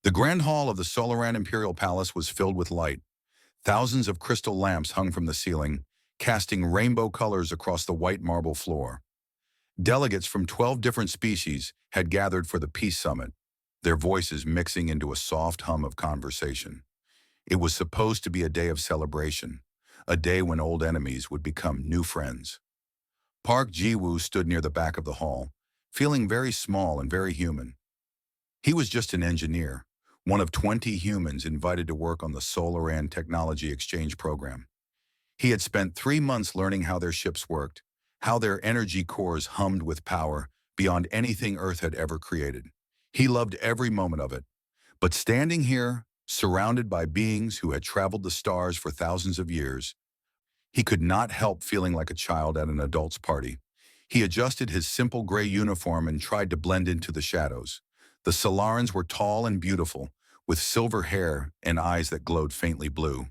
The grand hall of the Solaran Imperial Palace was filled with light. Thousands of crystal lamps hung from the ceiling, casting rainbow colors across the white marble floor. Delegates from 12 different species had gathered for the Peace Summit, their voices mixing into a soft hum of conversation. It was supposed to be a day of celebration, a day when old enemies would become new friends. Park Ji-woo stood near the back of the hall, feeling very small and very human. He was just an engineer, one of 20 humans invited to work on the Solaran Technology Exchange Program. He had spent 3 months learning how their ships worked, how their energy cores hummed with power beyond anything Earth had ever created. He loved every moment of it. But standing here, surrounded by beings who had traveled the stars for thousands of years, he could not help feeling like a child at an adult's party. He adjusted his simple gray uniform and tried to blend into the shadows. The Solarans were tall and beautiful, with silver hair and eyes that glowed faintly blue.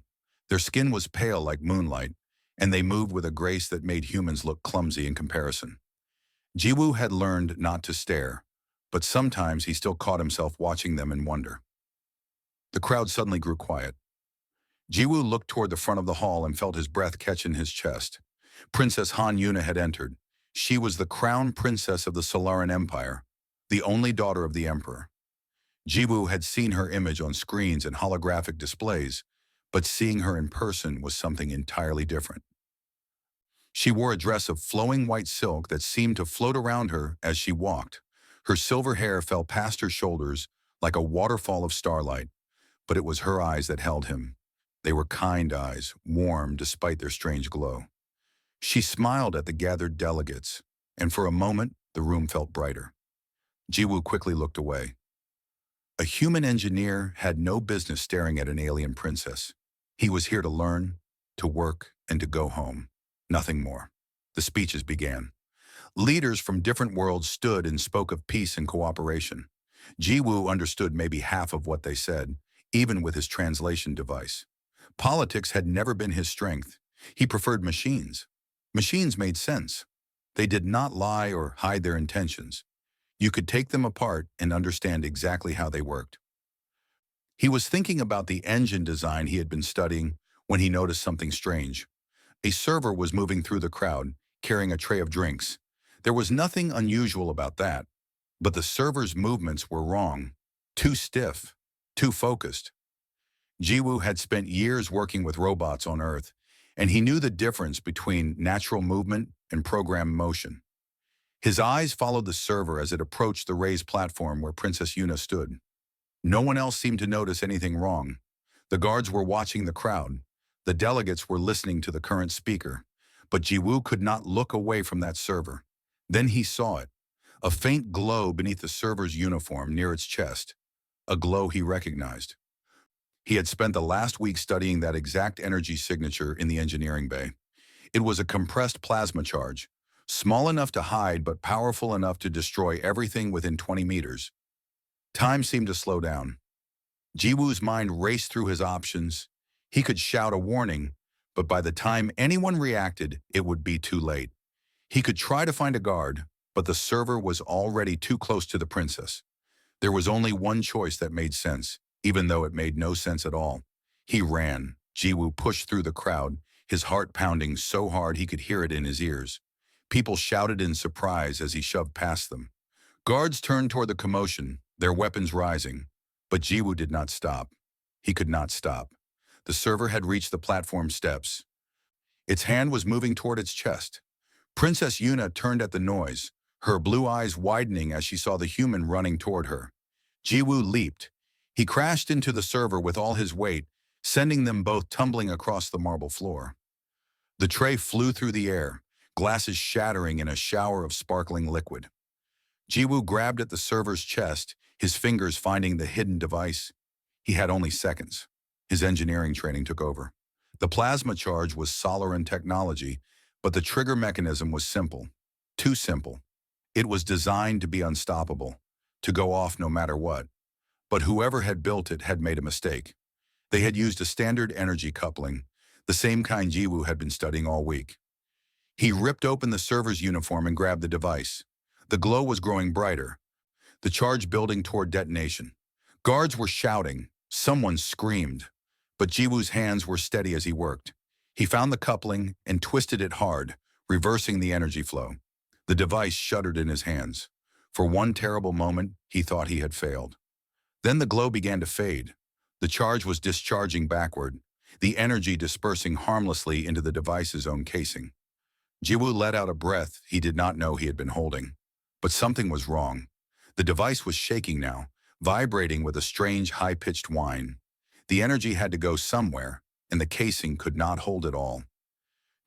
Their skin was pale like moonlight, and they moved with a grace that made humans look clumsy in comparison. Ji-woo had learned not to stare, but sometimes he still caught himself watching them in wonder. The crowd suddenly grew quiet. Ji-woo looked toward the front of the hall and felt his breath catch in his chest. Princess Han Yuna had entered. She was the crown princess of the Solaran Empire, the only daughter of the emperor. Ji-woo had seen her image on screens and holographic displays, but seeing her in person was something entirely different. She wore a dress of flowing white silk that seemed to float around her as she walked. Her silver hair fell past her shoulders like a waterfall of starlight, but it was her eyes that held him. They were kind eyes, warm despite their strange glow. She smiled at the gathered delegates, and for a moment, the room felt brighter. Ji-woo quickly looked away. A human engineer had no business staring at an alien princess. He was here to learn, to work, and to go home. Nothing more. The speeches began. Leaders from different worlds stood and spoke of peace and cooperation. Ji-woo understood maybe half of what they said, even with his translation device. Politics had never been his strength. He preferred machines. Machines made sense. They did not lie or hide their intentions. You could take them apart and understand exactly how they worked. He was thinking about the engine design he had been studying when he noticed something strange. A server was moving through the crowd, carrying a tray of drinks. There was nothing unusual about that, but the server's movements were wrong, too stiff, too focused. Ji-woo had spent years working with robots on Earth, and he knew the difference between natural movement and programmed motion. His eyes followed the server as it approached the raised platform where Princess Yuna stood. No one else seemed to notice anything wrong. The guards were watching the crowd. The delegates were listening to the current speaker. But Ji-woo could not look away from that server. Then he saw it, a faint glow beneath the server's uniform near its chest, a glow he recognized. He had spent the last week studying that exact energy signature in the engineering bay. It was a compressed plasma charge, small enough to hide but powerful enough to destroy everything within 20 meters. Time seemed to slow down. Ji-woo's mind raced through his options. He could shout a warning, but by the time anyone reacted, it would be too late. He could try to find a guard, but the server was already too close to the princess. There was only one choice that made sense, even though it made no sense at all. He ran. Ji-woo pushed through the crowd, his heart pounding so hard he could hear it in his ears. People shouted in surprise as he shoved past them. Guards turned toward the commotion, their weapons rising. But Ji-woo did not stop. He could not stop. The server had reached the platform steps. Its hand was moving toward its chest. Princess Yuna turned at the noise, her blue eyes widening as she saw the human running toward her. Ji-woo leaped. He crashed into the server with all his weight, sending them both tumbling across the marble floor. The tray flew through the air, glasses shattering in a shower of sparkling liquid. Ji-woo grabbed at the server's chest, his fingers finding the hidden device. He had only seconds. His engineering training took over. The plasma charge was Solaran technology, but the trigger mechanism was simple. Too simple. It was designed to be unstoppable, to go off no matter what. But whoever had built it had made a mistake. They had used a standard energy coupling, the same kind Ji-woo had been studying all week. He ripped open the server's uniform and grabbed the device. The glow was growing brighter, the charge building toward detonation. Guards were shouting. Someone screamed. But Jiwoo's hands were steady as he worked. He found the coupling and twisted it hard, reversing the energy flow. The device shuddered in his hands. For one terrible moment, he thought he had failed. Then the glow began to fade. The charge was discharging backward, the energy dispersing harmlessly into the device's own casing. Jiwoo let out a breath he did not know he had been holding. But something was wrong. The device was shaking now, vibrating with a strange high-pitched whine. The energy had to go somewhere, and the casing could not hold it all.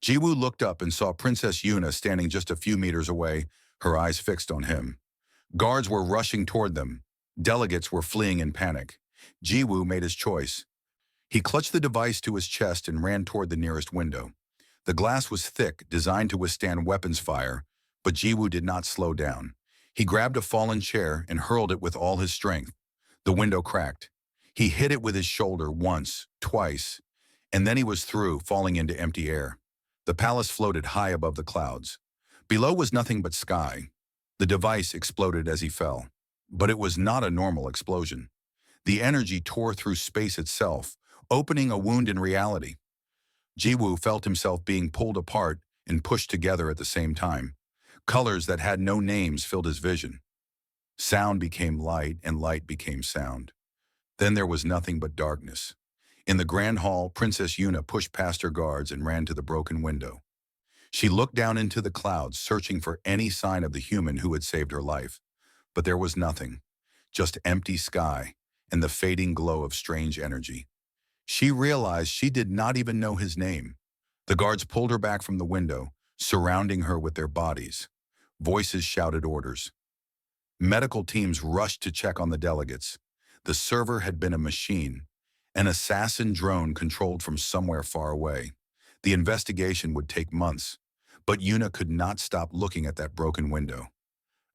Jiwoo looked up and saw Princess Yuna standing just a few meters away, her eyes fixed on him. Guards were rushing toward them. Delegates were fleeing in panic. Jiwoo made his choice. He clutched the device to his chest and ran toward the nearest window. The glass was thick, designed to withstand weapons fire, but Jiwoo did not slow down. He grabbed a fallen chair and hurled it with all his strength. The window cracked. He hit it with his shoulder once, twice, and then he was through, falling into empty air. The palace floated high above the clouds. Below was nothing but sky. The device exploded as he fell. But it was not a normal explosion. The energy tore through space itself, opening a wound in reality. Jiwoo felt himself being pulled apart and pushed together at the same time. Colors that had no names filled his vision. Sound became light and light became sound. Then there was nothing but darkness. In the grand hall, Princess Yuna pushed past her guards and ran to the broken window. She looked down into the clouds, searching for any sign of the human who had saved her life. But there was nothing, just empty sky and the fading glow of strange energy. She realized she did not even know his name. The guards pulled her back from the window, surrounding her with their bodies. Voices shouted orders. Medical teams rushed to check on the delegates. The server had been a machine, an assassin drone controlled from somewhere far away. The investigation would take months, but Yuna could not stop looking at that broken window.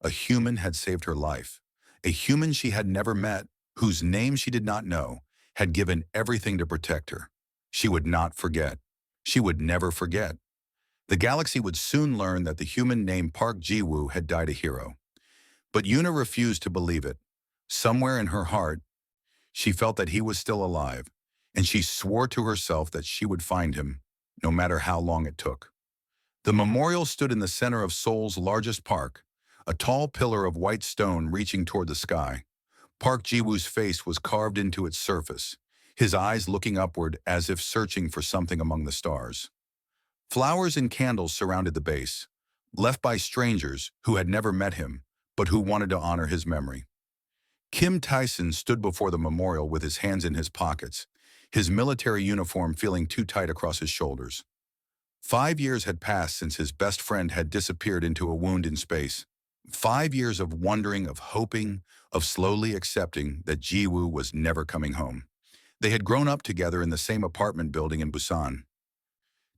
A human had saved her life. A human she had never met, whose name she did not know, had given everything to protect her. She would not forget. She would never forget. The galaxy would soon learn that the human named Park Jiwoo had died a hero. But Yuna refused to believe it. Somewhere in her heart, she felt that he was still alive, and she swore to herself that she would find him, no matter how long it took. The memorial stood in the center of Seoul's largest park, a tall pillar of white stone reaching toward the sky. Park Jiwoo's face was carved into its surface, his eyes looking upward as if searching for something among the stars. Flowers and candles surrounded the base, left by strangers who had never met him, but who wanted to honor his memory. Kim Tyson stood before the memorial with his hands in his pockets, his military uniform feeling too tight across his shoulders. 5 years had passed since his best friend had disappeared into a wound in space. 5 years of wondering, of hoping, of slowly accepting that Jiwoo was never coming home. They had grown up together in the same apartment building in Busan.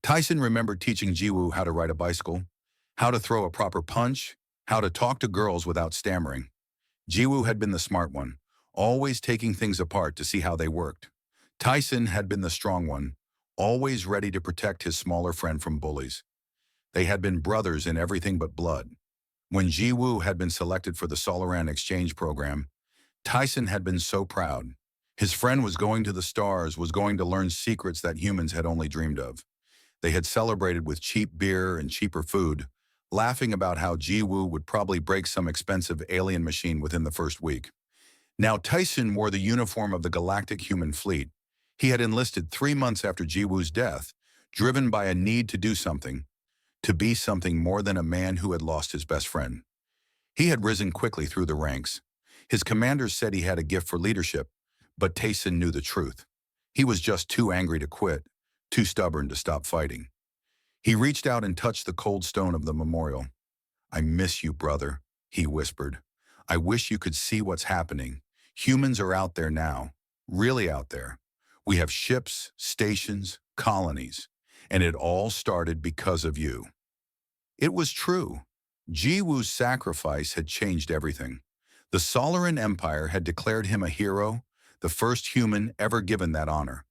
Tyson remembered teaching Jiwoo how to ride a bicycle, how to throw a proper punch, how to talk to girls without stammering. Jiwoo had been the smart one, always taking things apart to see how they worked. Tyson had been the strong one, always ready to protect his smaller friend from bullies. They had been brothers in everything but blood. When Jiwoo had been selected for the Solaran exchange program, Tyson had been so proud. His friend was going to the stars, was going to learn secrets that humans had only dreamed of. They had celebrated with cheap beer and cheaper food, laughing about how Jiwoo would probably break some expensive alien machine within the first week. Now Tyson wore the uniform of the Galactic Human Fleet. He had enlisted 3 months after Jiwoo's death, driven by a need to do something, to be something more than a man who had lost his best friend. He had risen quickly through the ranks. His commanders said he had a gift for leadership, but Tyson knew the truth. He was just too angry to quit, too stubborn to stop fighting. He reached out and touched the cold stone of the memorial. "I miss you, brother," he whispered. "I wish you could see what's happening. Humans are out there now, really out there. We have ships, stations, colonies, and it all started because of you." It was true. Jiwoo's sacrifice had changed everything. The Solaran Empire had declared him a hero, the first human ever given that honor.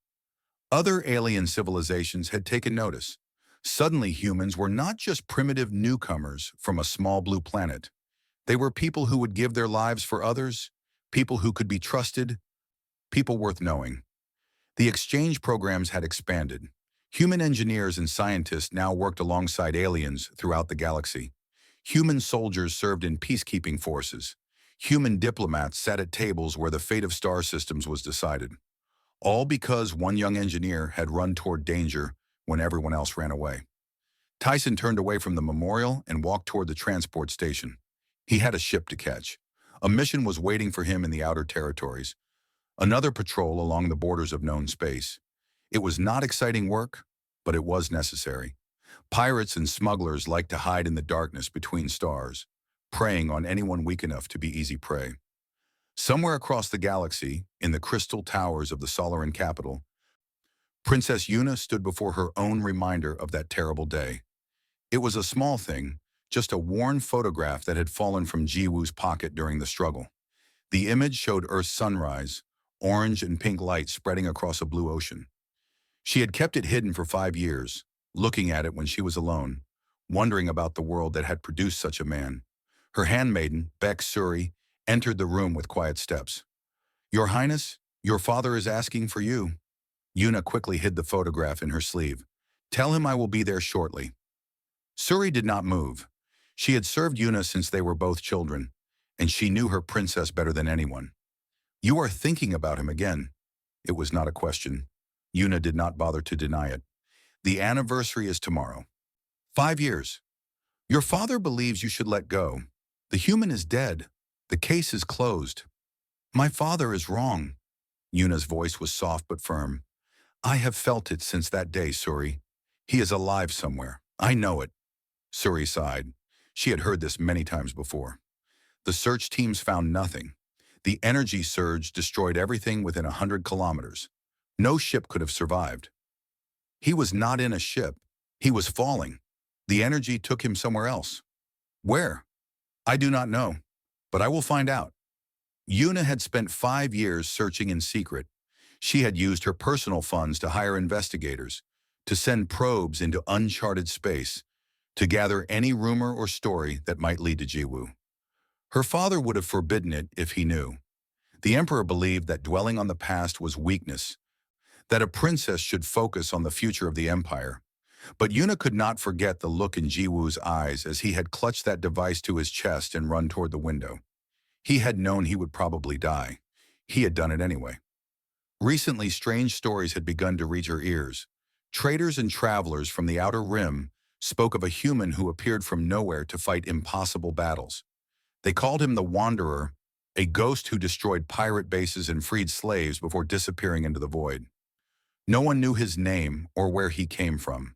Other alien civilizations had taken notice. Suddenly humans were not just primitive newcomers from a small blue planet. They were people who would give their lives for others, people who could be trusted, People worth knowing. The exchange programs had expanded. Human engineers and scientists now worked alongside aliens throughout the galaxy. Human soldiers served in peacekeeping forces. Human diplomats sat at tables where the fate of star systems was decided. All because one young engineer had run toward danger when everyone else ran away. Tyson turned away from the memorial and walked toward the transport station. He had a ship to catch. A mission was waiting for him in the outer territories. Another patrol along the borders of known space. It was not exciting work, but it was necessary. Pirates and smugglers liked to hide in the darkness between stars, preying on anyone weak enough to be easy prey. Somewhere across the galaxy, in the crystal towers of the Solaran capital, Princess Yuna stood before her own reminder of that terrible day. It was a small thing, just a worn photograph that had fallen from Jiwoo's pocket during the struggle. The image showed Earth's sunrise, orange and pink light spreading across a blue ocean. She had kept it hidden for 5 years, looking at it when she was alone, wondering about the world that had produced such a man. Her handmaiden, Beck Suri, entered the room with quiet steps. "Your Highness, your father is asking for you." Yuna quickly hid the photograph in her sleeve. "Tell him I will be there shortly." Suri did not move. She had served Yuna since they were both children, and she knew her princess better than anyone. "You are thinking about him again." It was not a question. Yuna did not bother to deny it. "The anniversary is tomorrow. 5 years. Your father believes you should let go. The human is dead. The case is closed." "My father is wrong." Yuna's voice was soft but firm. "I have felt it since that day, Suri. He is alive somewhere. I know it." Suri sighed. She had heard this many times before. The search teams found nothing. The energy surge destroyed everything within 100 kilometers. No ship could have survived. He was not in a ship. He was falling. The energy took him somewhere else. Where? I do not know, but I will find out. Yuna had spent 5 years searching in secret. She had used her personal funds to hire investigators, to send probes into uncharted space, to gather any rumor or story that might lead to Jiwoo. Her father would have forbidden it if he knew. The Emperor believed that dwelling on the past was weakness, that a princess should focus on the future of the Empire. But Yuna could not forget the look in Jiwoo's eyes as he had clutched that device to his chest and run toward the window. He had known he would probably die. He had done it anyway. Recently, strange stories had begun to reach her ears. Traders and travelers from the Outer Rim spoke of a human who appeared from nowhere to fight impossible battles. They called him the Wanderer, a ghost who destroyed pirate bases and freed slaves before disappearing into the void. No one knew his name or where he came from.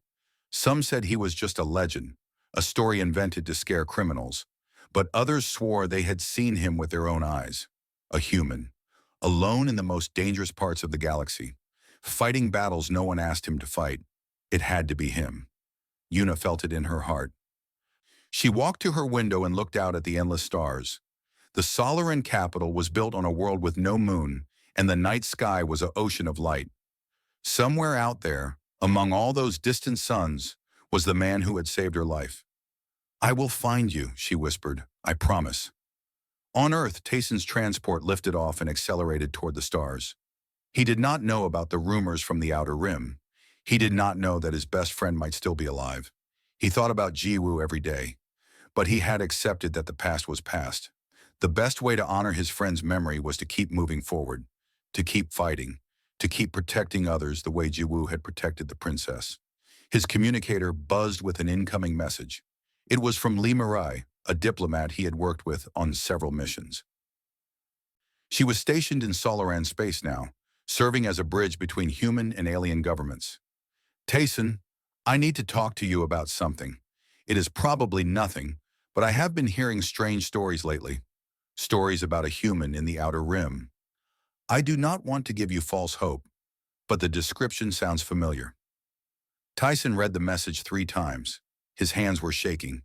Some said he was just a legend, a story invented to scare criminals, but others swore they had seen him with their own eyes. A human, alone in the most dangerous parts of the galaxy, fighting battles no one asked him to fight. It had to be him. Yuna felt it in her heart. She walked to her window and looked out at the endless stars. The Solaran capital was built on a world with no moon, and the night sky was an ocean of light. Somewhere out there, among all those distant suns, was the man who had saved her life. "I will find you," she whispered. "I promise." On Earth, Tayson's transport lifted off and accelerated toward the stars. He did not know about the rumors from the Outer Rim. He did not know that his best friend might still be alive. He thought about Jiwoo every day, but he had accepted that the past was past. The best way to honor his friend's memory was to keep moving forward, to keep fighting, to keep protecting others the way Jiwoo had protected the princess. His communicator buzzed with an incoming message. It was from Lee Mirai, a diplomat he had worked with on several missions. She was stationed in Solaran space now, serving as a bridge between human and alien governments. "Tayson, I need to talk to you about something. It is probably nothing, but I have been hearing strange stories lately. Stories about a human in the Outer Rim. I do not want to give you false hope, but the description sounds familiar." Tyson read the message 3 times. His hands were shaking.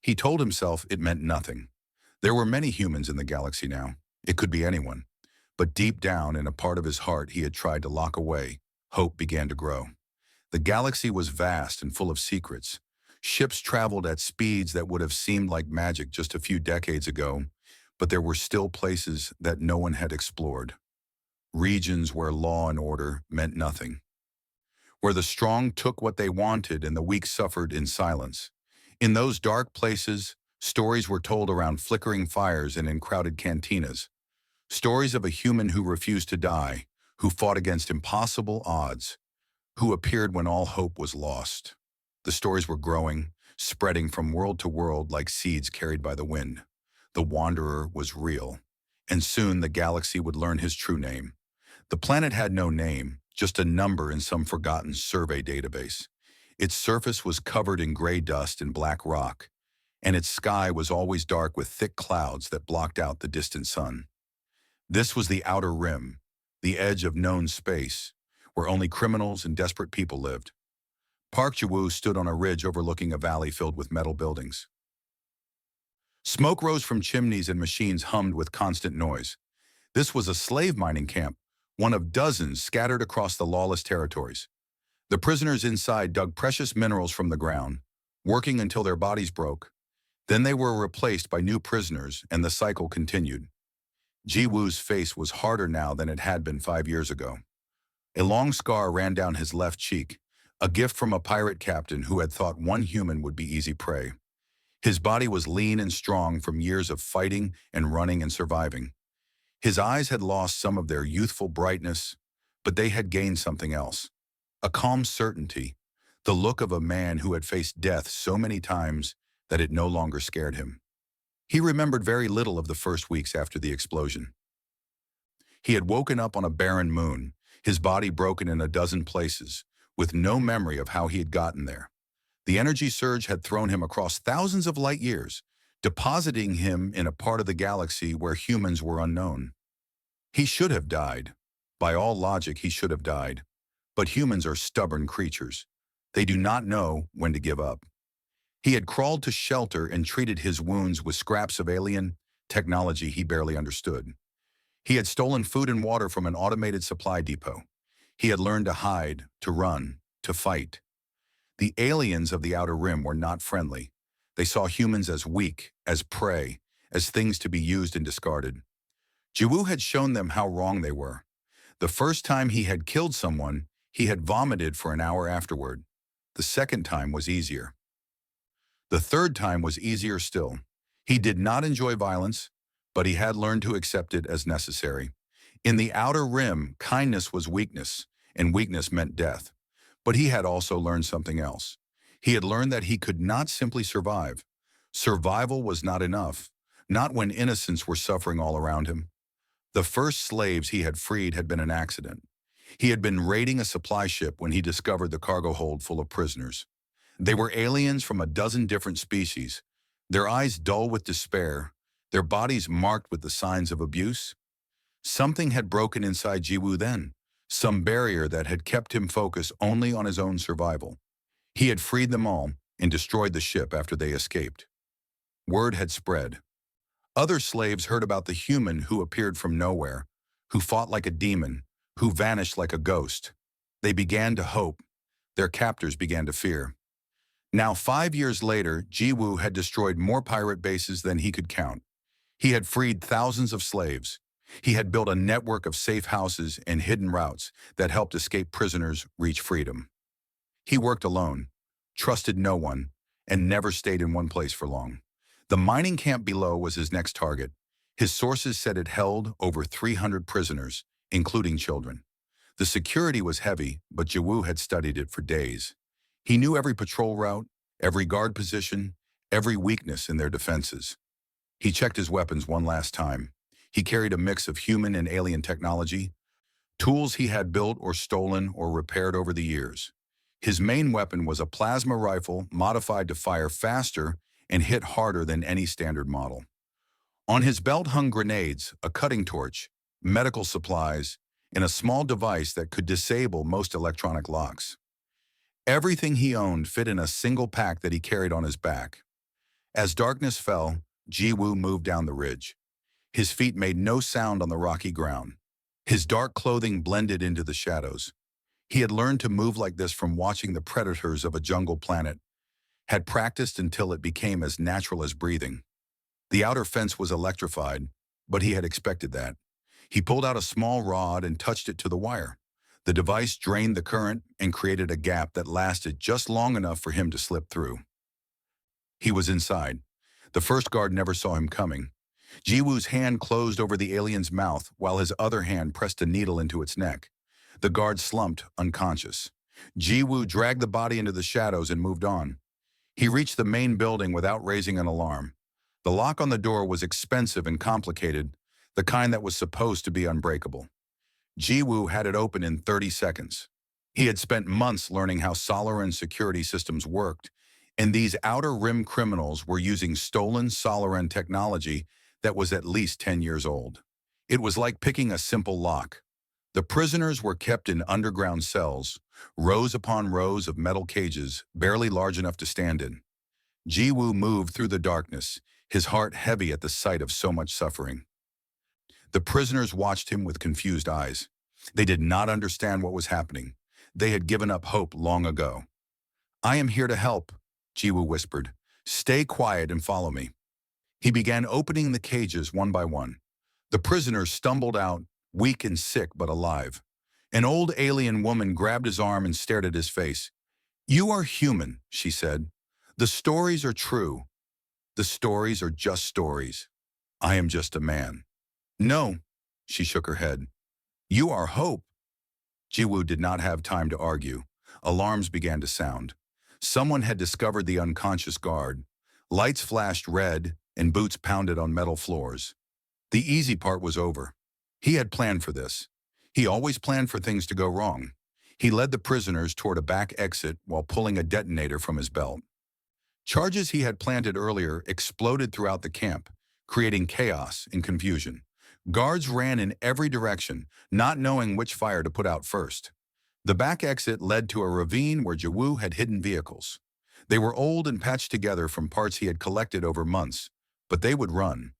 He told himself it meant nothing. There were many humans in the galaxy now. It could be anyone. But deep down in a part of his heart he had tried to lock away, hope began to grow. The galaxy was vast and full of secrets. Ships traveled at speeds that would have seemed like magic just a few decades ago, but there were still places that no one had explored. regions where law and order meant nothing, where the strong took what they wanted and the weak suffered in silence. In those dark places, stories were told around flickering fires and in crowded cantinas, stories of a human who refused to die, who fought against impossible odds, who appeared when all hope was lost. The stories were growing, spreading from world to world like seeds carried by the wind. The wanderer was real, and soon the galaxy would learn his true name. The planet had no name, just a number in some forgotten survey database. Its surface was covered in gray dust and black rock, and its sky was always dark with thick clouds that blocked out the distant sun. This was the outer rim, the edge of known space, where only criminals and desperate people lived. Park Ji-woo stood on a ridge overlooking a valley filled with metal buildings. Smoke rose from chimneys and machines hummed with constant noise. This was a slave mining camp, one of dozens scattered across the lawless territories. The prisoners inside dug precious minerals from the ground, working until their bodies broke. Then they were replaced by new prisoners, and the cycle continued. Ji-woo's face was harder now than it had been 5 years ago. A long scar ran down his left cheek, a gift from a pirate captain who had thought one human would be easy prey. His body was lean and strong from years of fighting and running and surviving. His eyes had lost some of their youthful brightness, but they had gained something else. A calm certainty, the look of a man who had faced death so many times that it no longer scared him. He remembered very little of the first weeks after the explosion. He had woken up on a barren moon, his body broken in a dozen places, with no memory of how he had gotten there. The energy surge had thrown him across thousands of light years, depositing him in a part of the galaxy where humans were unknown. He should have died. By all logic, he should have died. But humans are stubborn creatures. They do not know when to give up. He had crawled to shelter and treated his wounds with scraps of alien technology he barely understood. He had stolen food and water from an automated supply depot. He had learned to hide, to run, to fight. The aliens of the Outer Rim were not friendly. They saw humans as weak, as prey, as things to be used and discarded. Ji-woo had shown them how wrong they were. The first time he had killed someone, he had vomited for an hour afterward. The second time was easier. The third time was easier still. He did not enjoy violence, but he had learned to accept it as necessary. In the Outer Rim, kindness was weakness, and weakness meant death. But he had also learned something else. He had learned that he could not simply survive. Survival was not enough, not when innocents were suffering all around him. The first slaves he had freed had been an accident. He had been raiding a supply ship when he discovered the cargo hold full of prisoners. They were aliens from a dozen different species, their eyes dull with despair, their bodies marked with the signs of abuse. Something had broken inside Ji-woo then, some barrier that had kept him focused only on his own survival. He had freed them all and destroyed the ship after they escaped. Word had spread. Other slaves heard about the human who appeared from nowhere, who fought like a demon, who vanished like a ghost. They began to hope. Their captors began to fear. Now, 5 years later, Ji-woo had destroyed more pirate bases than he could count. He had freed thousands of slaves. He had built a network of safe houses and hidden routes that helped escaped prisoners reach freedom. He worked alone, trusted no one, and never stayed in one place for long. The mining camp below was his next target. His sources said it held over 300 prisoners, including children. The security was heavy, but Ji-woo had studied it for days. He knew every patrol route, every guard position, every weakness in their defenses. He checked his weapons one last time. He carried a mix of human and alien technology, tools he had built or stolen or repaired over the years. His main weapon was a plasma rifle modified to fire faster and hit harder than any standard model. On his belt hung grenades, a cutting torch, medical supplies, and a small device that could disable most electronic locks. Everything he owned fit in a single pack that he carried on his back. As darkness fell, Ji-woo moved down the ridge. His feet made no sound on the rocky ground. His dark clothing blended into the shadows. He had learned to move like this from watching the predators of a jungle planet, had practiced until it became as natural as breathing. The outer fence was electrified, but he had expected that. He pulled out a small rod and touched it to the wire. The device drained the current and created a gap that lasted just long enough for him to slip through. He was inside. The first guard never saw him coming. Jiwoo's hand closed over the alien's mouth while his other hand pressed a needle into its neck. The guard slumped, unconscious. Jiwoo dragged the body into the shadows and moved on. He reached the main building without raising an alarm. The lock on the door was expensive and complicated, the kind that was supposed to be unbreakable. Jiwoo had it open in 30 seconds. He had spent months learning how Solaran security systems worked, and these outer rim criminals were using stolen Solaran technology that was at least 10 years old. It was like picking a simple lock. The prisoners were kept in underground cells, rows upon rows of metal cages, barely large enough to stand in. Jiwoo moved through the darkness, his heart heavy at the sight of so much suffering. The prisoners watched him with confused eyes. They did not understand what was happening. They had given up hope long ago. "I am here to help," Jiwoo whispered. "Stay quiet and follow me." He began opening the cages one by one. The prisoners stumbled out, weak and sick but alive. An old alien woman grabbed his arm and stared at his face. "You are human," she said. "The stories are true. The stories are just stories. I am just a man." "No," she shook her head. "You are hope." Jiwoo did not have time to argue. Alarms began to sound. Someone had discovered the unconscious guard. Lights flashed red, and boots pounded on metal floors. The easy part was over. He had planned for this. He always planned for things to go wrong. He led the prisoners toward a back exit while pulling a detonator from his belt. Charges he had planted earlier exploded throughout the camp, creating chaos and confusion. Guards ran in every direction, not knowing which fire to put out first. The back exit led to a ravine where Jiwoo had hidden vehicles. They were old and patched together from parts he had collected over months, but they would run.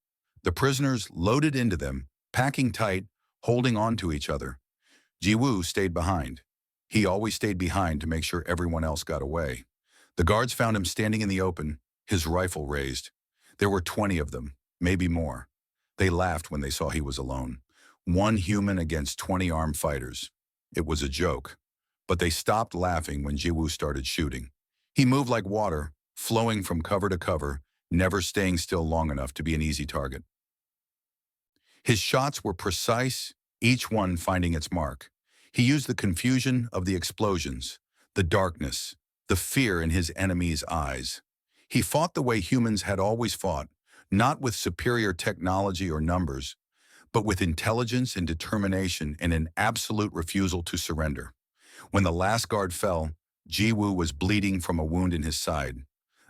The prisoners loaded into them, packing tight, holding on to each other. Jiwoo stayed behind. He always stayed behind to make sure everyone else got away. The guards found him standing in the open, his rifle raised. There were 20 of them, maybe more. They laughed when they saw he was alone. One human against 20 armed fighters. It was a joke. But they stopped laughing when Jiwoo started shooting. He moved like water, flowing from cover to cover, never staying still long enough to be an easy target. His shots were precise, each one finding its mark. He used the confusion of the explosions, the darkness, the fear in his enemy's eyes. He fought the way humans had always fought, not with superior technology or numbers, but with intelligence and determination and an absolute refusal to surrender. When the last guard fell, Jiwoo was bleeding from a wound in his side.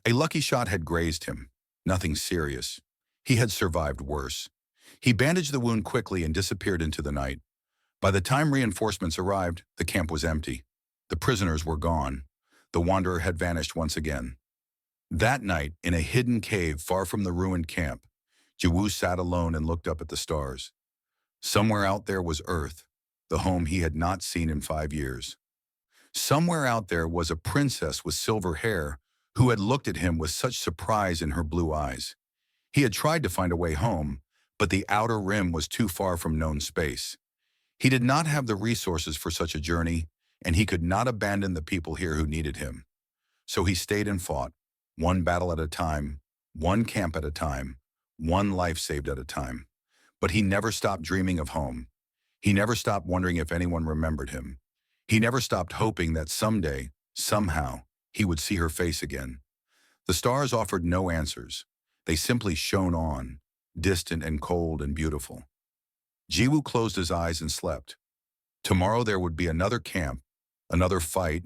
A lucky shot had grazed him. Nothing serious. He had survived worse. He bandaged the wound quickly and disappeared into the night. By the time reinforcements arrived, the camp was empty. The prisoners were gone. The wanderer had vanished once again. That night, in a hidden cave far from the ruined camp, Jiwoo sat alone and looked up at the stars. Somewhere out there was Earth, the home he had not seen in 5 years. Somewhere out there was a princess with silver hair who had looked at him with such surprise in her blue eyes. He had tried to find a way home, but the outer rim was too far from known space. He did not have the resources for such a journey, and he could not abandon the people here who needed him. So he stayed and fought, one battle at a time, one camp at a time, one life saved at a time. But he never stopped dreaming of home. He never stopped wondering if anyone remembered him. He never stopped hoping that someday, somehow, he would see her face again. The stars offered no answers. They simply shone on, distant and cold and beautiful. Jiwoo closed his eyes and slept. Tomorrow there would be another camp, another fight,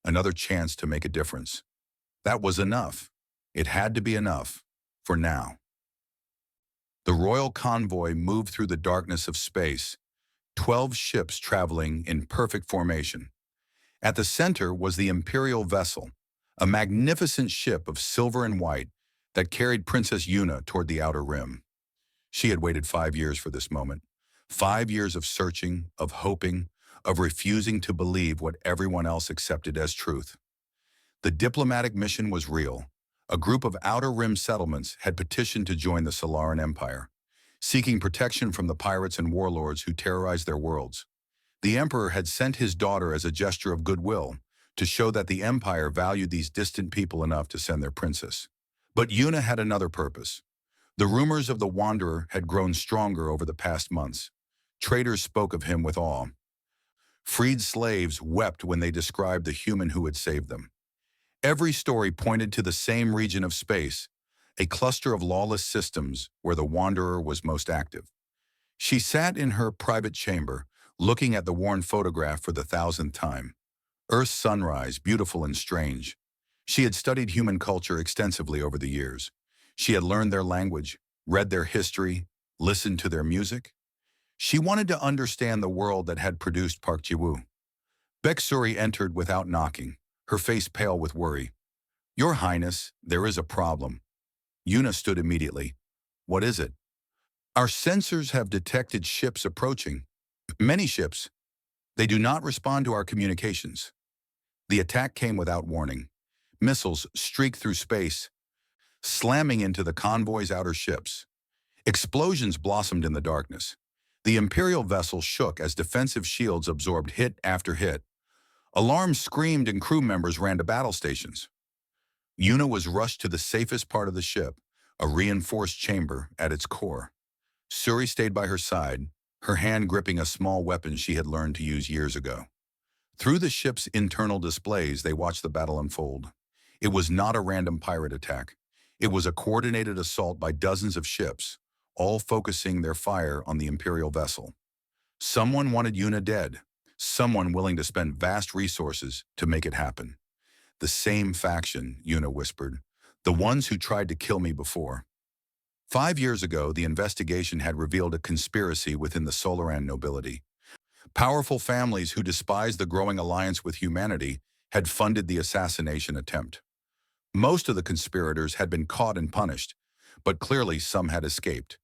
another chance to make a difference. That was enough. It had to be enough, for now. The royal convoy moved through the darkness of space, 12 ships traveling in perfect formation. At the center was the imperial vessel, a magnificent ship of silver and white that carried Princess Yuna toward the outer rim. She had waited 5 years for this moment. 5 years of searching, of hoping, of refusing to believe what everyone else accepted as truth. The diplomatic mission was real. A group of outer rim settlements had petitioned to join the Solaran Empire. seeking protection from the pirates and warlords who terrorized their worlds. The emperor had sent his daughter as a gesture of goodwill to show that the empire valued these distant people enough to send their princess. But Yuna had another purpose. The rumors of the Wanderer had grown stronger over the past months. Traders spoke of him with awe. Freed slaves wept when they described the human who had saved them. Every story pointed to the same region of space, a cluster of lawless systems where the Wanderer was most active. She sat in her private chamber, looking at the worn photograph for the thousandth time. Earth's sunrise, beautiful and strange. She had studied human culture extensively over the years. She had learned their language, read their history, listened to their music. She wanted to understand the world that had produced Park Ji-woo. Baek-suri entered without knocking, her face pale with worry. "Your Highness, there is a problem." Yuna stood immediately. "What is it?" "Our sensors have detected ships approaching. Many ships. They do not respond to our communications." The attack came without warning. Missiles streaked through space, slamming into the convoy's outer ships. Explosions blossomed in the darkness. The Imperial vessel shook as defensive shields absorbed hit after hit. Alarms screamed and crew members ran to battle stations. Yuna was rushed to the safest part of the ship, a reinforced chamber at its core. Suri stayed by her side, her hand gripping a small weapon she had learned to use years ago. Through the ship's internal displays, they watched the battle unfold. It was not a random pirate attack. It was a coordinated assault by dozens of ships, all focusing their fire on the Imperial vessel. Someone wanted Yuna dead, someone willing to spend vast resources to make it happen. "The same faction," Yuna whispered, "the ones who tried to kill me before." 5 years ago, the investigation had revealed a conspiracy within the Solaran nobility. Powerful families who despised the growing alliance with humanity had funded the assassination attempt. Most of the conspirators had been caught and punished, but clearly some had escaped.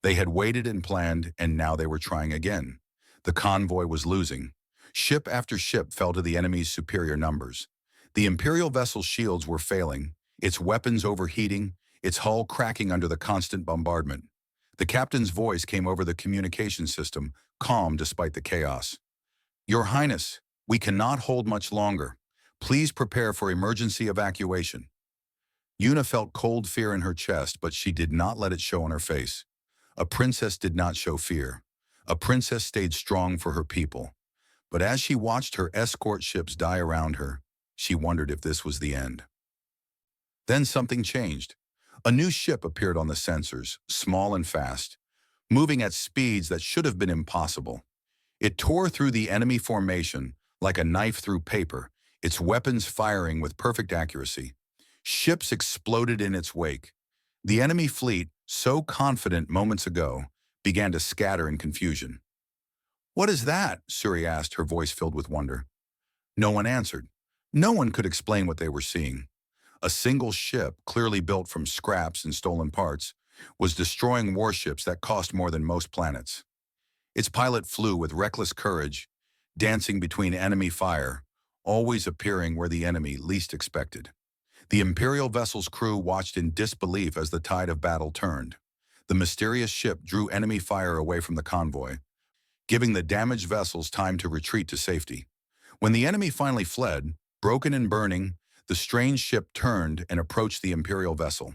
They had waited and planned, and now they were trying again. The convoy was losing. Ship after ship fell to the enemy's superior numbers. The Imperial vessel's shields were failing, its weapons overheating, its hull cracking under the constant bombardment. The captain's voice came over the communication system, calm despite the chaos. "Your Highness, we cannot hold much longer. Please prepare for emergency evacuation." Yuna felt cold fear in her chest, but she did not let it show on her face. A princess did not show fear. A princess stayed strong for her people. But as she watched her escort ships die around her, she wondered if this was the end. Then something changed. A new ship appeared on the sensors, small and fast, moving at speeds that should have been impossible. It tore through the enemy formation like a knife through paper, its weapons firing with perfect accuracy. Ships exploded in its wake. The enemy fleet, so confident moments ago, began to scatter in confusion. "What is that?" Suri asked, her voice filled with wonder. No one answered. No one could explain what they were seeing. A single ship, clearly built from scraps and stolen parts, was destroying warships that cost more than most planets. Its pilot flew with reckless courage, dancing between enemy fire, always appearing where the enemy least expected. The Imperial vessel's crew watched in disbelief as the tide of battle turned. The mysterious ship drew enemy fire away from the convoy, giving the damaged vessels time to retreat to safety. When the enemy finally fled, broken and burning, the strange ship turned and approached the Imperial vessel.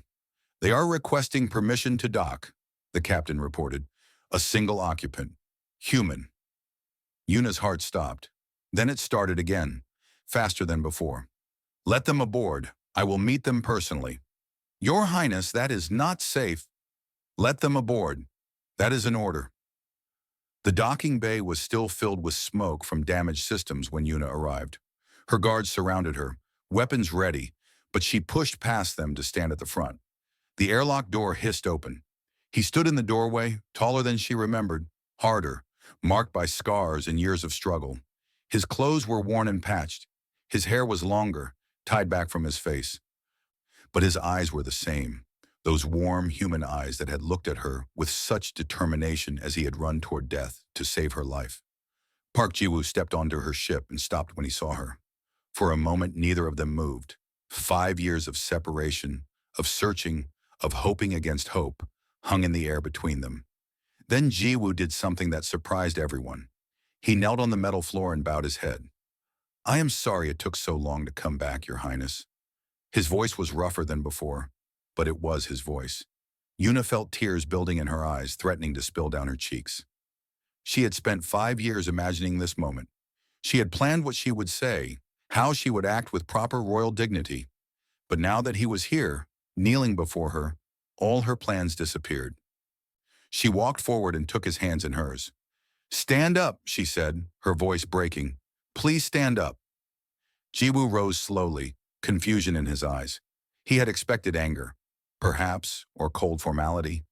"They are requesting permission to dock," the captain reported. "A single occupant. Human." Yuna's heart stopped. Then it started again, faster than before. "Let them aboard. I will meet them personally." "Your Highness, that is not safe." "Let them aboard. That is an order." The docking bay was still filled with smoke from damaged systems when Yuna arrived. Her guards surrounded her, weapons ready, but she pushed past them to stand at the front. The airlock door hissed open. He stood in the doorway, taller than she remembered, harder, marked by scars and years of struggle. His clothes were worn and patched. His hair was longer, tied back from his face. But his eyes were the same, those warm human eyes that had looked at her with such determination as he had run toward death to save her life. Park Ji-woo stepped onto her ship and stopped when he saw her. For a moment, neither of them moved. 5 years of separation, of searching, of hoping against hope, hung in the air between them. Then Jiwoo did something that surprised everyone. He knelt on the metal floor and bowed his head. I am sorry it took so long to come back, Your Highness. His voice was rougher than before, but it was his voice. Yuna felt tears building in her eyes, threatening to spill down her cheeks. She had spent 5 years imagining this moment. She had planned what she would say, how she would act with proper royal dignity. But now that he was here, kneeling before her, all her plans disappeared. She walked forward and took his hands in hers. Stand up, she said, her voice breaking. Please stand up. Jiwoo rose slowly, confusion in his eyes. He had expected anger, perhaps, or cold formality.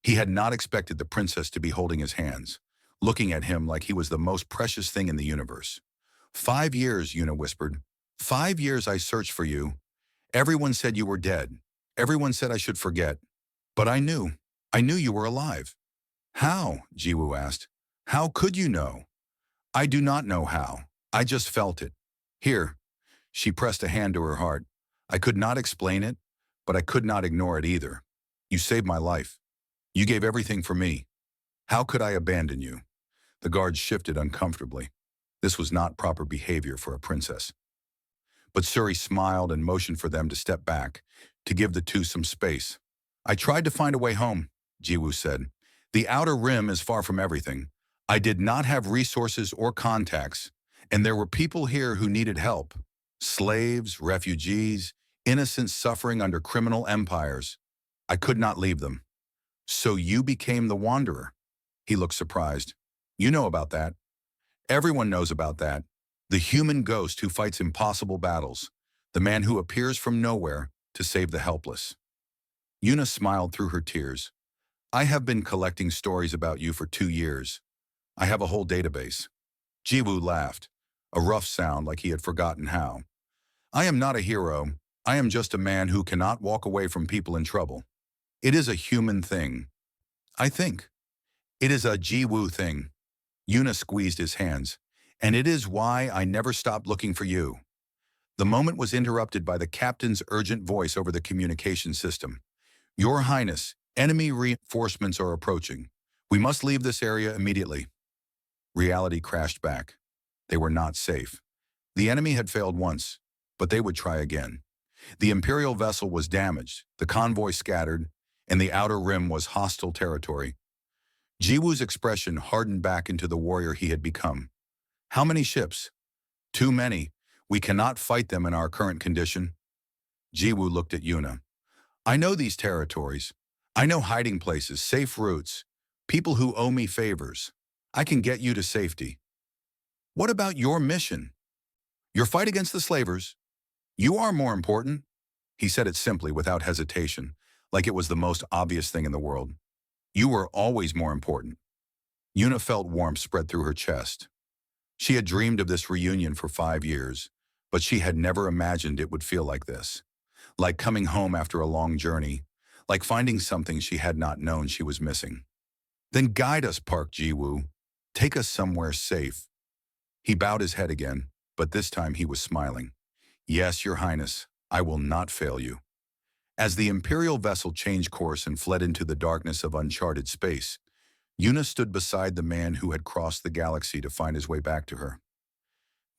He had not expected the princess to be holding his hands, looking at him like he was the most precious thing in the universe. 5 years, Yuna whispered. 5 years I searched for you. Everyone said you were dead. Everyone said I should forget. But I knew you were alive. How? Jiwoo asked. How could you know? I do not know how. I just felt it. Here. She pressed a hand to her heart. I could not explain it, but I could not ignore it either. You saved my life. You gave everything for me. How could I abandon you? The guards shifted uncomfortably. This was not proper behavior for a princess. But Suri smiled and motioned for them to step back, to give the two some space. I tried to find a way home, Jiwoo said. The outer rim is far from everything. I did not have resources or contacts, and there were people here who needed help. Slaves, refugees, innocents suffering under criminal empires. I could not leave them. So you became the Wanderer. He looked surprised. You know about that. Everyone knows about that. The human ghost who fights impossible battles. The man who appears from nowhere to save the helpless. Yuna smiled through her tears. I have been collecting stories about you for 2 years. I have a whole database. Jiwoo laughed, a rough sound like he had forgotten how. I am not a hero. I am just a man who cannot walk away from people in trouble. It is a human thing. I think. It is a Jiwoo thing. Yuna squeezed his hands. And it is why I never stopped looking for you. The moment was interrupted by the captain's urgent voice over the communication system. Your Highness, enemy reinforcements are approaching. We must leave this area immediately. Reality crashed back. They were not safe. The enemy had failed once, but they would try again. The Imperial vessel was damaged, the convoy scattered, and the outer rim was hostile territory. Jiwoo's expression hardened back into the warrior he had become. How many ships? Too many. We cannot fight them in our current condition. Jiwoo looked at Yuna. I know these territories. I know hiding places, safe routes, people who owe me favors. I can get you to safety. What about your mission? Your fight against the slavers? You are more important. He said it simply, without hesitation, like it was the most obvious thing in the world. You were always more important. Yuna felt warmth spread through her chest. She had dreamed of this reunion for 5 years, but she had never imagined it would feel like this. Like coming home after a long journey, like finding something she had not known she was missing. Then guide us, Park Jiwoo. Take us somewhere safe. He bowed his head again, but this time he was smiling. Yes, Your Highness, I will not fail you. As the Imperial vessel changed course and fled into the darkness of uncharted space, Yuna stood beside the man who had crossed the galaxy to find his way back to her.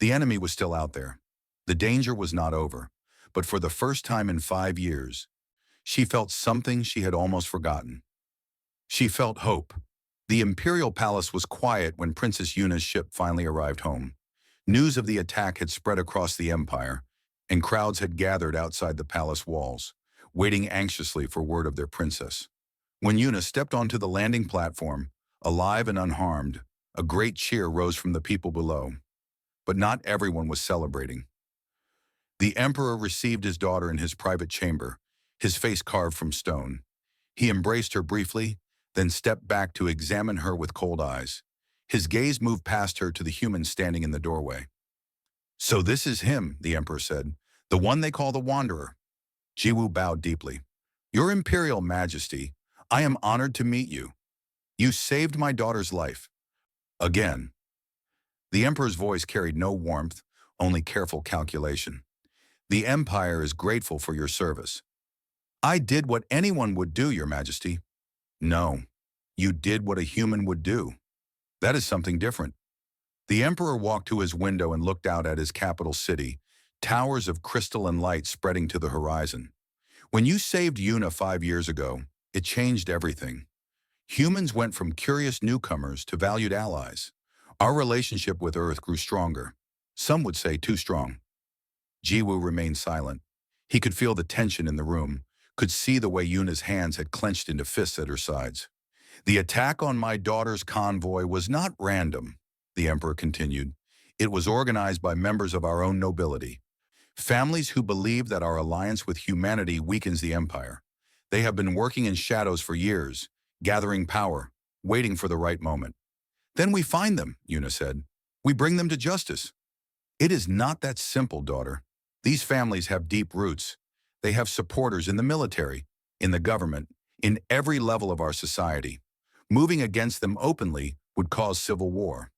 The enemy was still out there. The danger was not over, but for the first time in 5 years, she felt something she had almost forgotten. She felt hope. The Imperial Palace was quiet when Princess Yuna's ship finally arrived home. News of the attack had spread across the Empire, and crowds had gathered outside the palace walls, waiting anxiously for word of their princess. When Yuna stepped onto the landing platform, alive and unharmed, a great cheer rose from the people below. But not everyone was celebrating. The Emperor received his daughter in his private chamber, his face carved from stone. He embraced her briefly, then stepped back to examine her with cold eyes. His gaze moved past her to the human standing in the doorway. So this is him, the Emperor said, the one they call the Wanderer. Jiwoo bowed deeply. Your Imperial Majesty, I am honored to meet you. You saved my daughter's life. Again. The Emperor's voice carried no warmth, only careful calculation. The Empire is grateful for your service. I did what anyone would do, Your Majesty. No. You did what a human would do. That is something different. The emperor walked to his window and looked out at his capital city, towers of crystal and light spreading to the horizon. When you saved Yuna 5 years ago, it changed everything. Humans went from curious newcomers to valued allies. Our relationship with Earth grew stronger. Some would say too strong. Jiwoo remained silent. He could feel the tension in the room, could see the way Yuna's hands had clenched into fists at her sides. The attack on my daughter's convoy was not random, the emperor continued. It was organized by members of our own nobility. Families who believe that our alliance with humanity weakens the empire. They have been working in shadows for years, gathering power, waiting for the right moment. Then we find them, Yuna said. We bring them to justice. It is not that simple, daughter. These families have deep roots. They have supporters in the military, in the government, in every level of our society. Moving against them openly would cause civil war.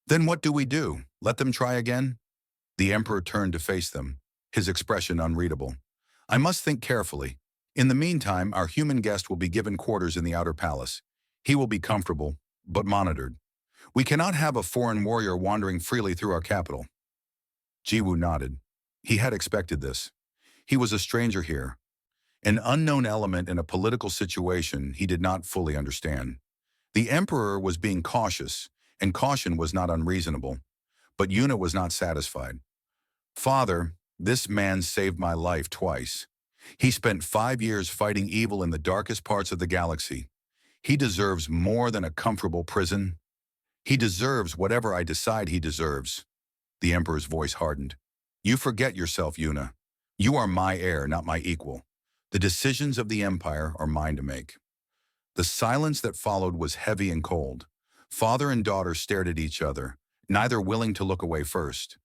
Then what do we do? Let them try again? The emperor turned to face them, his expression unreadable. I must think carefully. In the meantime, our human guest will be given quarters in the outer palace. He will be comfortable, but monitored. We cannot have a foreign warrior wandering freely through our capital. Jiwoo nodded. He had expected this. He was a stranger here, an unknown element in a political situation he did not fully understand. The emperor was being cautious, and caution was not unreasonable. But Yuna was not satisfied. Father, this man saved my life twice. He spent 5 years fighting evil in the darkest parts of the galaxy. He deserves more than a comfortable prison. He deserves whatever I decide he deserves. The emperor's voice hardened. You forget yourself, Yuna. You are my heir, not my equal. The decisions of the empire are mine to make. The silence that followed was heavy and cold. Father and daughter stared at each other, neither willing to look away first.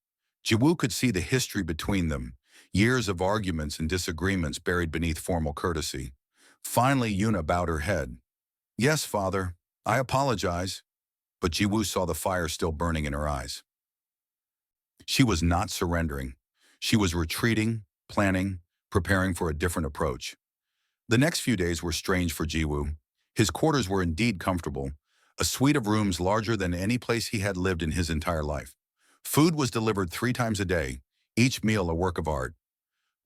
Jiwoo could see the history between them, years of arguments and disagreements buried beneath formal courtesy. Finally, Yuna bowed her head. Yes, father, I apologize. But Jiwoo saw the fire still burning in her eyes. She was not surrendering. She was retreating, planning, preparing for a different approach. The next few days were strange for Jiwoo. His quarters were indeed comfortable, a suite of rooms larger than any place he had lived in his entire life. Food was delivered 3 times a day, each meal a work of art.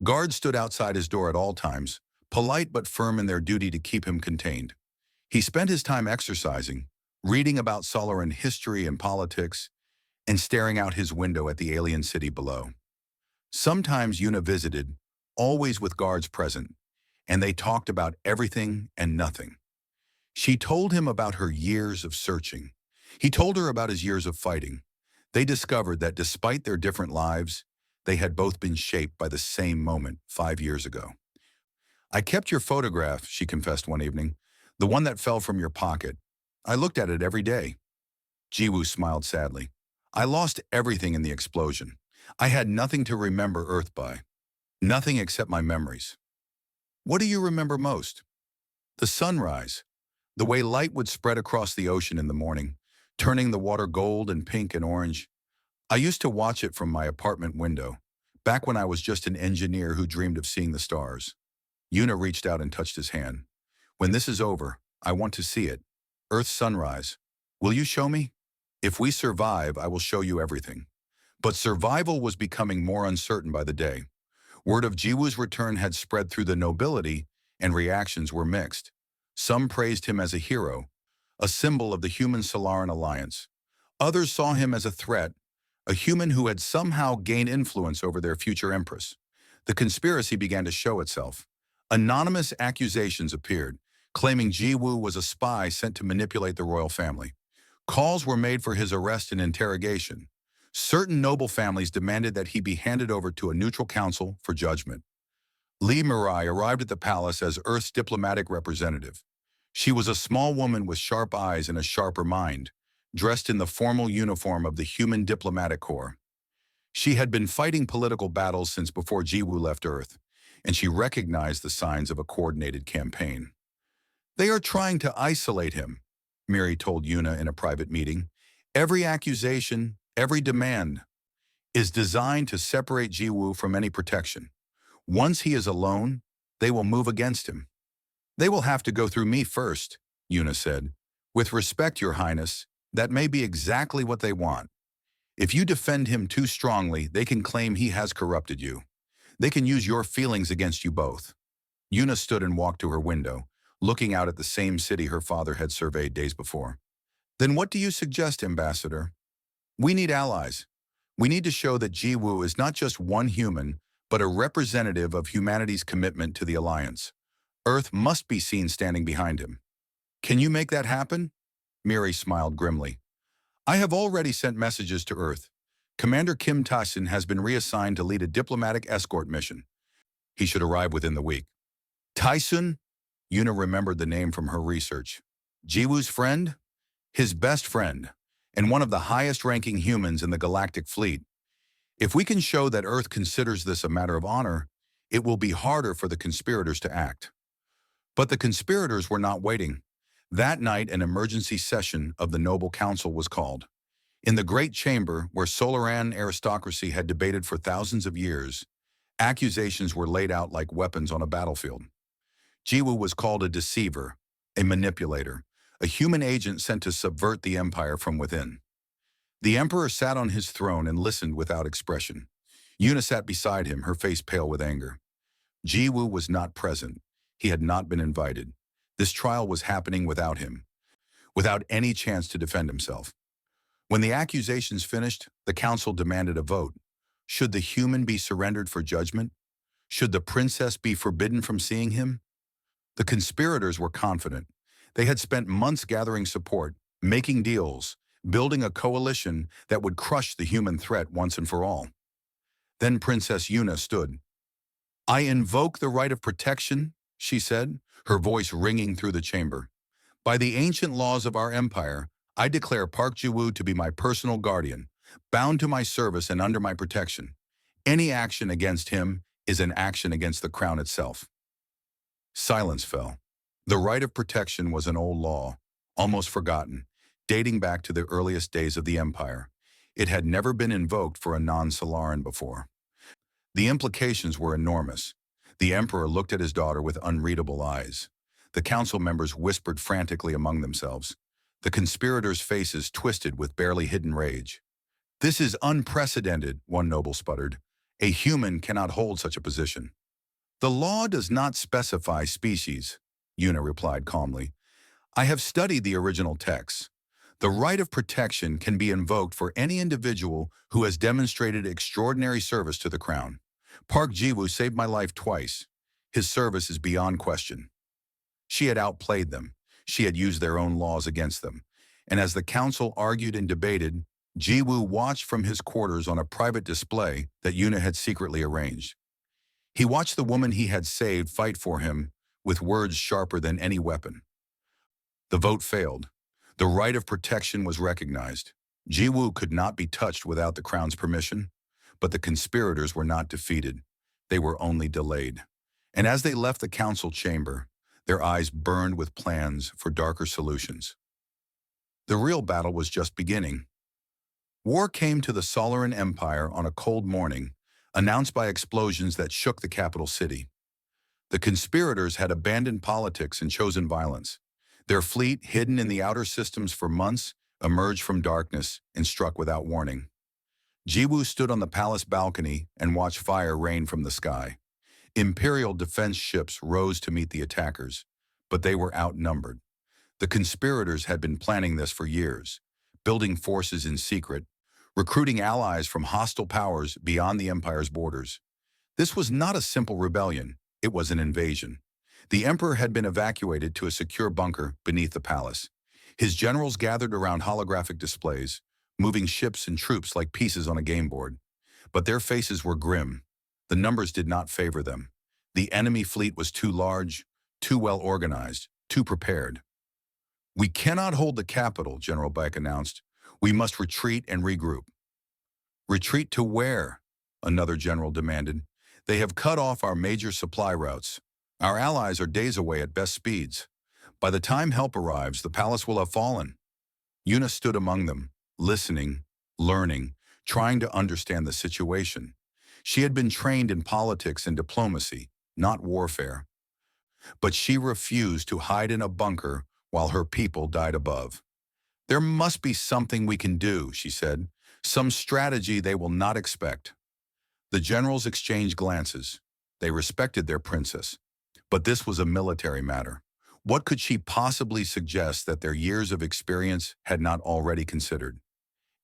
Guards stood outside his door at all times, polite but firm in their duty to keep him contained. He spent his time exercising, reading about Solaran history and politics, and staring out his window at the alien city below. Sometimes Yuna visited, always with guards present, and they talked about everything and nothing. She told him about her years of searching. He told her about his years of fighting. They discovered that despite their different lives, they had both been shaped by the same moment 5 years ago. I kept your photograph, she confessed one evening, the one that fell from your pocket. I looked at it every day. Jiwoo smiled sadly. I lost everything in the explosion. I had nothing to remember Earth by. Nothing except my memories. What do you remember most? The sunrise. The way light would spread across the ocean in the morning, turning the water gold and pink and orange. I used to watch it from my apartment window, back when I was just an engineer who dreamed of seeing the stars. Yuna reached out and touched his hand. When this is over, I want to see it. Earth's sunrise. Will you show me? If we survive, I will show you everything. But survival was becoming more uncertain by the day. Word of Jiwoo's return had spread through the nobility, and reactions were mixed. Some praised him as a hero, a symbol of the human-Solaran alliance. Others saw him as a threat, a human who had somehow gained influence over their future empress. The conspiracy began to show itself. Anonymous accusations appeared, claiming Jiwoo was a spy sent to manipulate the royal family. Calls were made for his arrest and interrogation. Certain noble families demanded that he be handed over to a neutral council for judgment. Lee Mirai arrived at the palace as Earth's diplomatic representative. She was a small woman with sharp eyes and a sharper mind, dressed in the formal uniform of the Human Diplomatic Corps. She had been fighting political battles since before Jiwoo left Earth, and she recognized the signs of a coordinated campaign. They are trying to isolate him, Miri told Yuna in a private meeting. Every accusation, every demand is designed to separate Jiwoo from any protection. Once he is alone, they will move against him. They will have to go through me first, Yuna said. With respect, Your Highness, that may be exactly what they want. If you defend him too strongly, they can claim he has corrupted you. They can use your feelings against you both. Una stood and walked to her window, looking out at the same city her father had surveyed days before. Then what do you suggest, Ambassador? We need allies. We need to show that Jiwoo is not just one human, but a representative of humanity's commitment to the Alliance. Earth must be seen standing behind him. Can you make that happen? Miri smiled grimly. I have already sent messages to Earth. Commander Kim Tyson has been reassigned to lead a diplomatic escort mission. He should arrive within the week. Tyson? Una remembered the name from her research. Jiwoo's friend? His best friend, and one of the highest-ranking humans in the Galactic Fleet. If we can show that Earth considers this a matter of honor, it will be harder for the conspirators to act. But the conspirators were not waiting. That night, an emergency session of the Noble Council was called. In the Great Chamber, where Solaran aristocracy had debated for thousands of years, accusations were laid out like weapons on a battlefield. Jiwoo was called a deceiver, a manipulator, a human agent sent to subvert the empire from within. The emperor sat on his throne and listened without expression. Una sat beside him, her face pale with anger. Jiwoo was not present. He had not been invited. This trial was happening without him, without any chance to defend himself. When the accusations finished, the council demanded a vote. Should the human be surrendered for judgment? Should the princess be forbidden from seeing him? The conspirators were confident. They had spent months gathering support, making deals, building a coalition that would crush the human threat once and for all. Then Princess Una stood. I invoke the right of protection, she said, her voice ringing through the chamber. By the ancient laws of our empire, I declare Park Jiwoo to be my personal guardian, bound to my service and under my protection. Any action against him is an action against the crown itself. Silence fell. The right of protection was an old law, almost forgotten, dating back to the earliest days of the empire. It had never been invoked for a non-Solaran before. The implications were enormous. The emperor looked at his daughter with unreadable eyes. The council members whispered frantically among themselves. The conspirators' faces twisted with barely hidden rage. This is unprecedented, one noble sputtered. A human cannot hold such a position. The law does not specify species, Una replied calmly. I have studied the original texts. The right of protection can be invoked for any individual who has demonstrated extraordinary service to the crown. Park Jiwoo saved my life twice. His service is beyond question. She had outplayed them. She had used their own laws against them. And as the council argued and debated, Jiwoo watched from his quarters on a private display that Una had secretly arranged. He watched the woman he had saved fight for him with words sharper than any weapon. The vote failed. The right of protection was recognized. Jiwoo could not be touched without the crown's permission, but the conspirators were not defeated. They were only delayed. And as they left the council chamber, their eyes burned with plans for darker solutions. The real battle was just beginning. War came to the Solaran Empire on a cold morning, announced by explosions that shook the capital city. The conspirators had abandoned politics and chosen violence. Their fleet, hidden in the outer systems for months, emerged from darkness and struck without warning. Jiwoo stood on the palace balcony and watched fire rain from the sky. Imperial defense ships rose to meet the attackers, but they were outnumbered. The conspirators had been planning this for years, building forces in secret, recruiting allies from hostile powers beyond the empire's borders. This was not a simple rebellion, it was an invasion. The emperor had been evacuated to a secure bunker beneath the palace. His generals gathered around holographic displays, moving ships and troops like pieces on a game board. But their faces were grim. The numbers did not favor them. The enemy fleet was too large, too well organized, too prepared. We cannot hold the capital, General Baek announced. We must retreat and regroup. Retreat to where? Another general demanded. They have cut off our major supply routes. Our allies are days away at best speeds. By the time help arrives, the palace will have fallen. Una stood among them, listening, learning, trying to understand the situation. She had been trained in politics and diplomacy, not warfare. But she refused to hide in a bunker while her people died above. There must be something we can do, she said, some strategy they will not expect. The generals exchanged glances. They respected their princess. But this was a military matter. What could she possibly suggest that their years of experience had not already considered?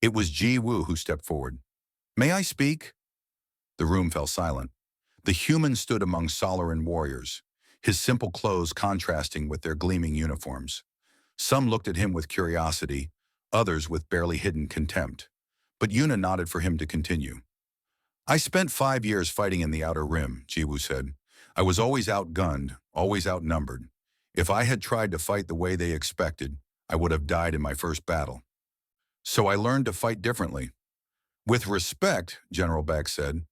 It was Ji Woo who stepped forward. May I speak? The room fell silent. The human stood among Solaran warriors, his simple clothes contrasting with their gleaming uniforms. Some looked at him with curiosity, others with barely hidden contempt. But Yuna nodded for him to continue. I spent 5 years fighting in the Outer Rim, Jiwoo said. I was always outgunned, always outnumbered. If I had tried to fight the way they expected, I would have died in my first battle. So I learned to fight differently. With respect, General Beck said,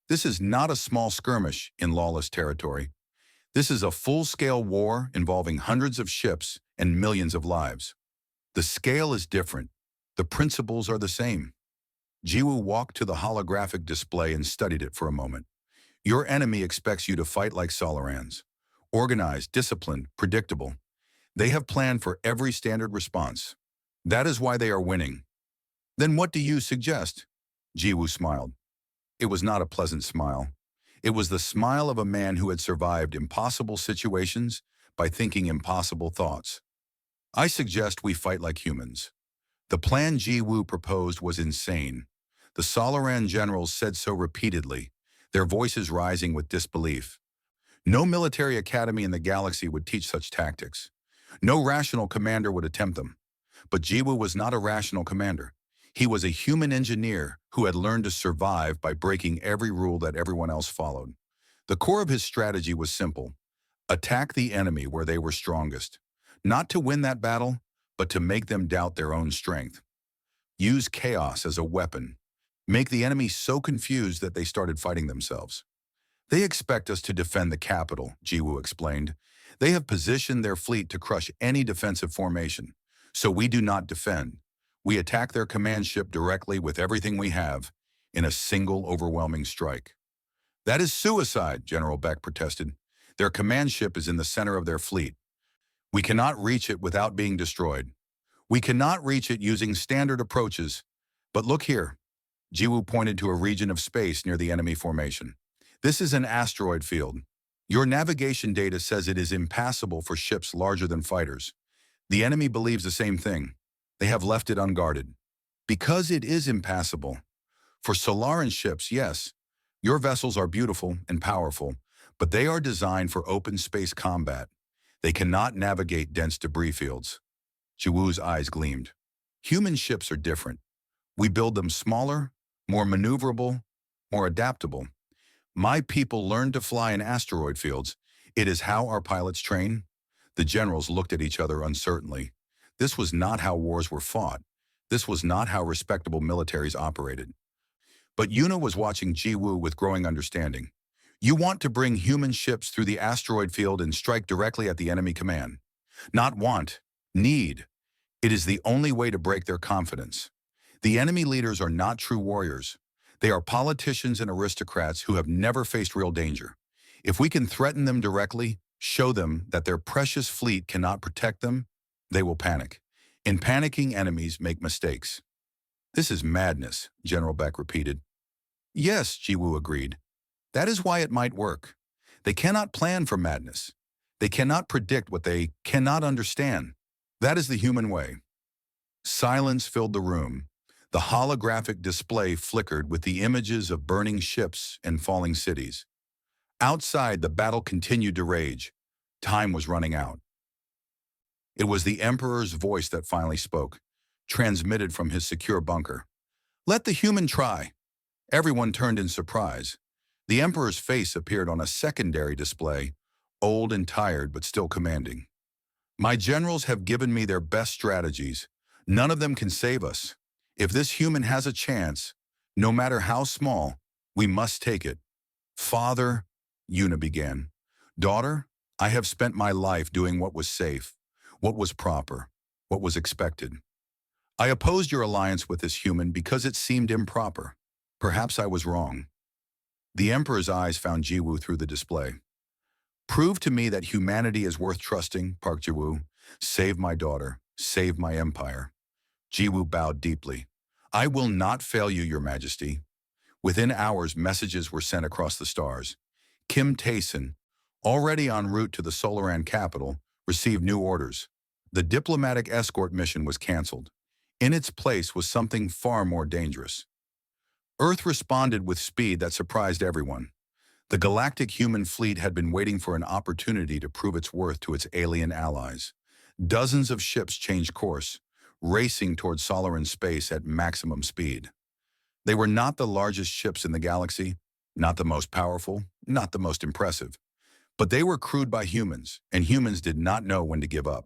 this is not a small skirmish in lawless territory. This is a full-scale war involving hundreds of ships and millions of lives. The scale is different. The principles are the same. Jiwoo walked to the holographic display and studied it for a moment. Your enemy expects you to fight like Solarans. Organized, disciplined, predictable. They have planned for every standard response. That is why they are winning. Then what do you suggest? Jiwoo smiled. It was not a pleasant smile. It was the smile of a man who had survived impossible situations by thinking impossible thoughts. I suggest we fight like humans. The plan Jiwoo proposed was insane. The Solaran generals said so repeatedly, their voices rising with disbelief. No military academy in the galaxy would teach such tactics. No rational commander would attempt them. But Jiwoo was not a rational commander. He was a human engineer who had learned to survive by breaking every rule that everyone else followed. The core of his strategy was simple. Attack the enemy where they were strongest. Not to win that battle, but to make them doubt their own strength. Use chaos as a weapon. Make the enemy so confused that they started fighting themselves. They expect us to defend the capital, Jiwoo explained. They have positioned their fleet to crush any defensive formation. So we do not defend. We attack their command ship directly with everything we have, in a single overwhelming strike. That is suicide, General Beck protested. Their command ship is in the center of their fleet. We cannot reach it without being destroyed. We cannot reach it using standard approaches. But look here. Jiwoo pointed to a region of space near the enemy formation. This is an asteroid field. Your navigation data says it is impassable for ships larger than fighters. The enemy believes the same thing. They have left it unguarded. Because it is impassable. For Solaran ships, yes, your vessels are beautiful and powerful, but they are designed for open space combat. They cannot navigate dense debris fields. Jiwoo's eyes gleamed. Human ships are different. We build them smaller, more maneuverable, more adaptable. My people learned to fly in asteroid fields. It is how our pilots train. The generals looked at each other uncertainly. This was not how wars were fought. This was not how respectable militaries operated. But Yuna was watching Jiwoo with growing understanding. You want to bring human ships through the asteroid field and strike directly at the enemy command. Not want, need. It is the only way to break their confidence. The enemy leaders are not true warriors. They are politicians and aristocrats who have never faced real danger. If we can threaten them directly, show them that their precious fleet cannot protect them, they will panic. And panicking enemies make mistakes. This is madness, General Beck repeated. Yes, Jiwoo agreed. That is why it might work. They cannot plan for madness. They cannot predict what they cannot understand. That is the human way. Silence filled the room. The holographic display flickered with the images of burning ships and falling cities. Outside, the battle continued to rage. Time was running out. It was the Emperor's voice that finally spoke, transmitted from his secure bunker. Let the human try. Everyone turned in surprise. The Emperor's face appeared on a secondary display, old and tired but still commanding. My generals have given me their best strategies. None of them can save us. If this human has a chance, no matter how small, we must take it. Father, Yuna began. Daughter, I have spent my life doing what was safe, what was proper, what was expected. I opposed your alliance with this human because it seemed improper. Perhaps I was wrong. The Emperor's eyes found Jiwoo through the display. Prove to me that humanity is worth trusting, Park Jiwoo. Save my daughter. Save my empire. Jiwoo bowed deeply. I will not fail you, Your Majesty. Within hours, messages were sent across the stars. Kim Taeson, already en route to the Solaran capital, received new orders. The diplomatic escort mission was canceled. In its place was something far more dangerous. Earth responded with speed that surprised everyone. The galactic human fleet had been waiting for an opportunity to prove its worth to its alien allies. Dozens of ships changed course, racing toward Solaran space at maximum speed. They were not the largest ships in the galaxy, not the most powerful, not the most impressive, but they were crewed by humans, and humans did not know when to give up.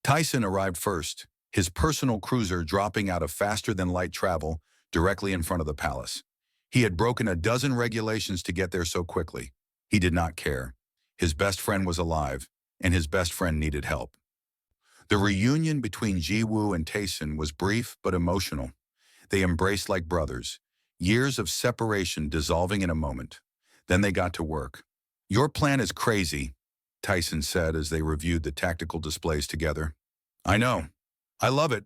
Tyson arrived first, his personal cruiser dropping out of faster-than-light travel directly in front of the palace. He had broken a dozen regulations to get there so quickly. He did not care. His best friend was alive, and his best friend needed help. The reunion between Jiwoo and Taeson was brief but emotional. They embraced like brothers, years of separation dissolving in a moment. Then they got to work. Your plan is crazy, Tyson said as they reviewed the tactical displays together. I know. I love it.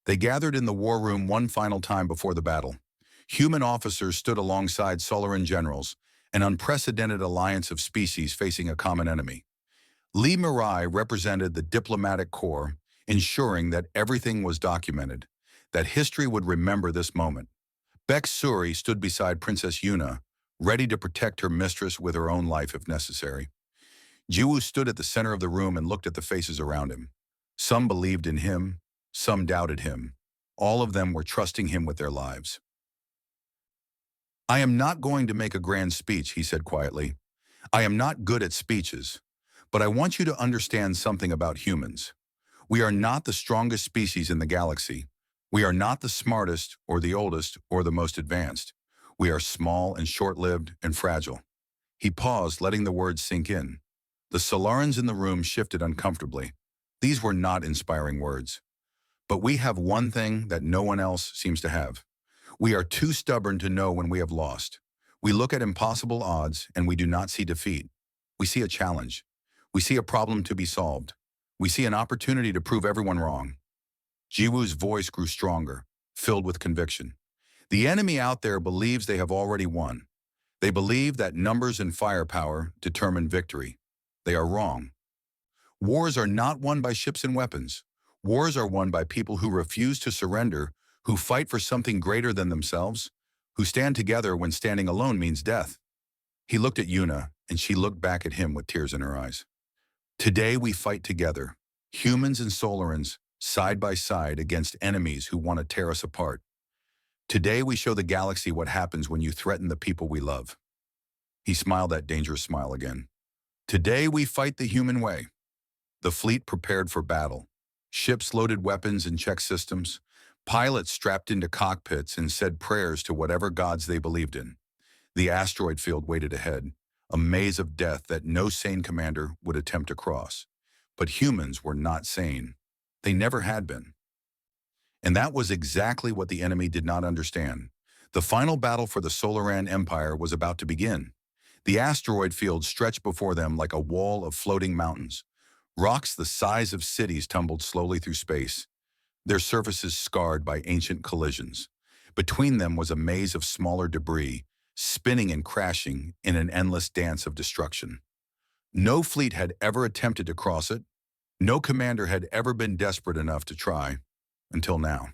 They gathered in the war room one final time before the battle. Human officers stood alongside Solaran generals, an unprecedented alliance of species facing a common enemy. Lee Mirai represented the diplomatic corps, ensuring that everything was documented, that history would remember this moment. Beck Suri stood beside Princess Yuna, ready to protect her mistress with her own life if necessary. Jiwoo stood at the center of the room and looked at the faces around him. Some believed in him, some doubted him. All of them were trusting him with their lives. I am not going to make a grand speech, he said quietly. I am not good at speeches, but I want you to understand something about humans. We are not the strongest species in the galaxy. We are not the smartest or the oldest or the most advanced. We are small and short-lived and fragile. He paused, letting the words sink in. The Solarans in the room shifted uncomfortably. These were not inspiring words. But we have one thing that no one else seems to have. We are too stubborn to know when we have lost. We look at impossible odds and we do not see defeat. We see a challenge. We see a problem to be solved. We see an opportunity to prove everyone wrong. Jiwoo's voice grew stronger, filled with conviction. The enemy out there believes they have already won. They believe that numbers and firepower determine victory. They are wrong. Wars are not won by ships and weapons. Wars are won by people who refuse to surrender, who fight for something greater than themselves, who stand together when standing alone means death. He looked at Yuna, and she looked back at him with tears in her eyes. Today we fight together, humans and Solarans, side by side against enemies who want to tear us apart. Today we show the galaxy what happens when you threaten the people we love. He smiled that dangerous smile again. Today we fight the human way. The fleet prepared for battle. Ships loaded weapons and check systems. Pilots strapped into cockpits and said prayers to whatever gods they believed in. The asteroid field waited ahead, a maze of death that no sane commander would attempt to cross. But humans were not sane. They never had been. And that was exactly what the enemy did not understand. The final battle for the Solaran Empire was about to begin. The asteroid field stretched before them like a wall of floating mountains. Rocks the size of cities tumbled slowly through space, their surfaces scarred by ancient collisions. Between them was a maze of smaller debris, spinning and crashing in an endless dance of destruction. No fleet had ever attempted to cross it. No commander had ever been desperate enough to try, until now.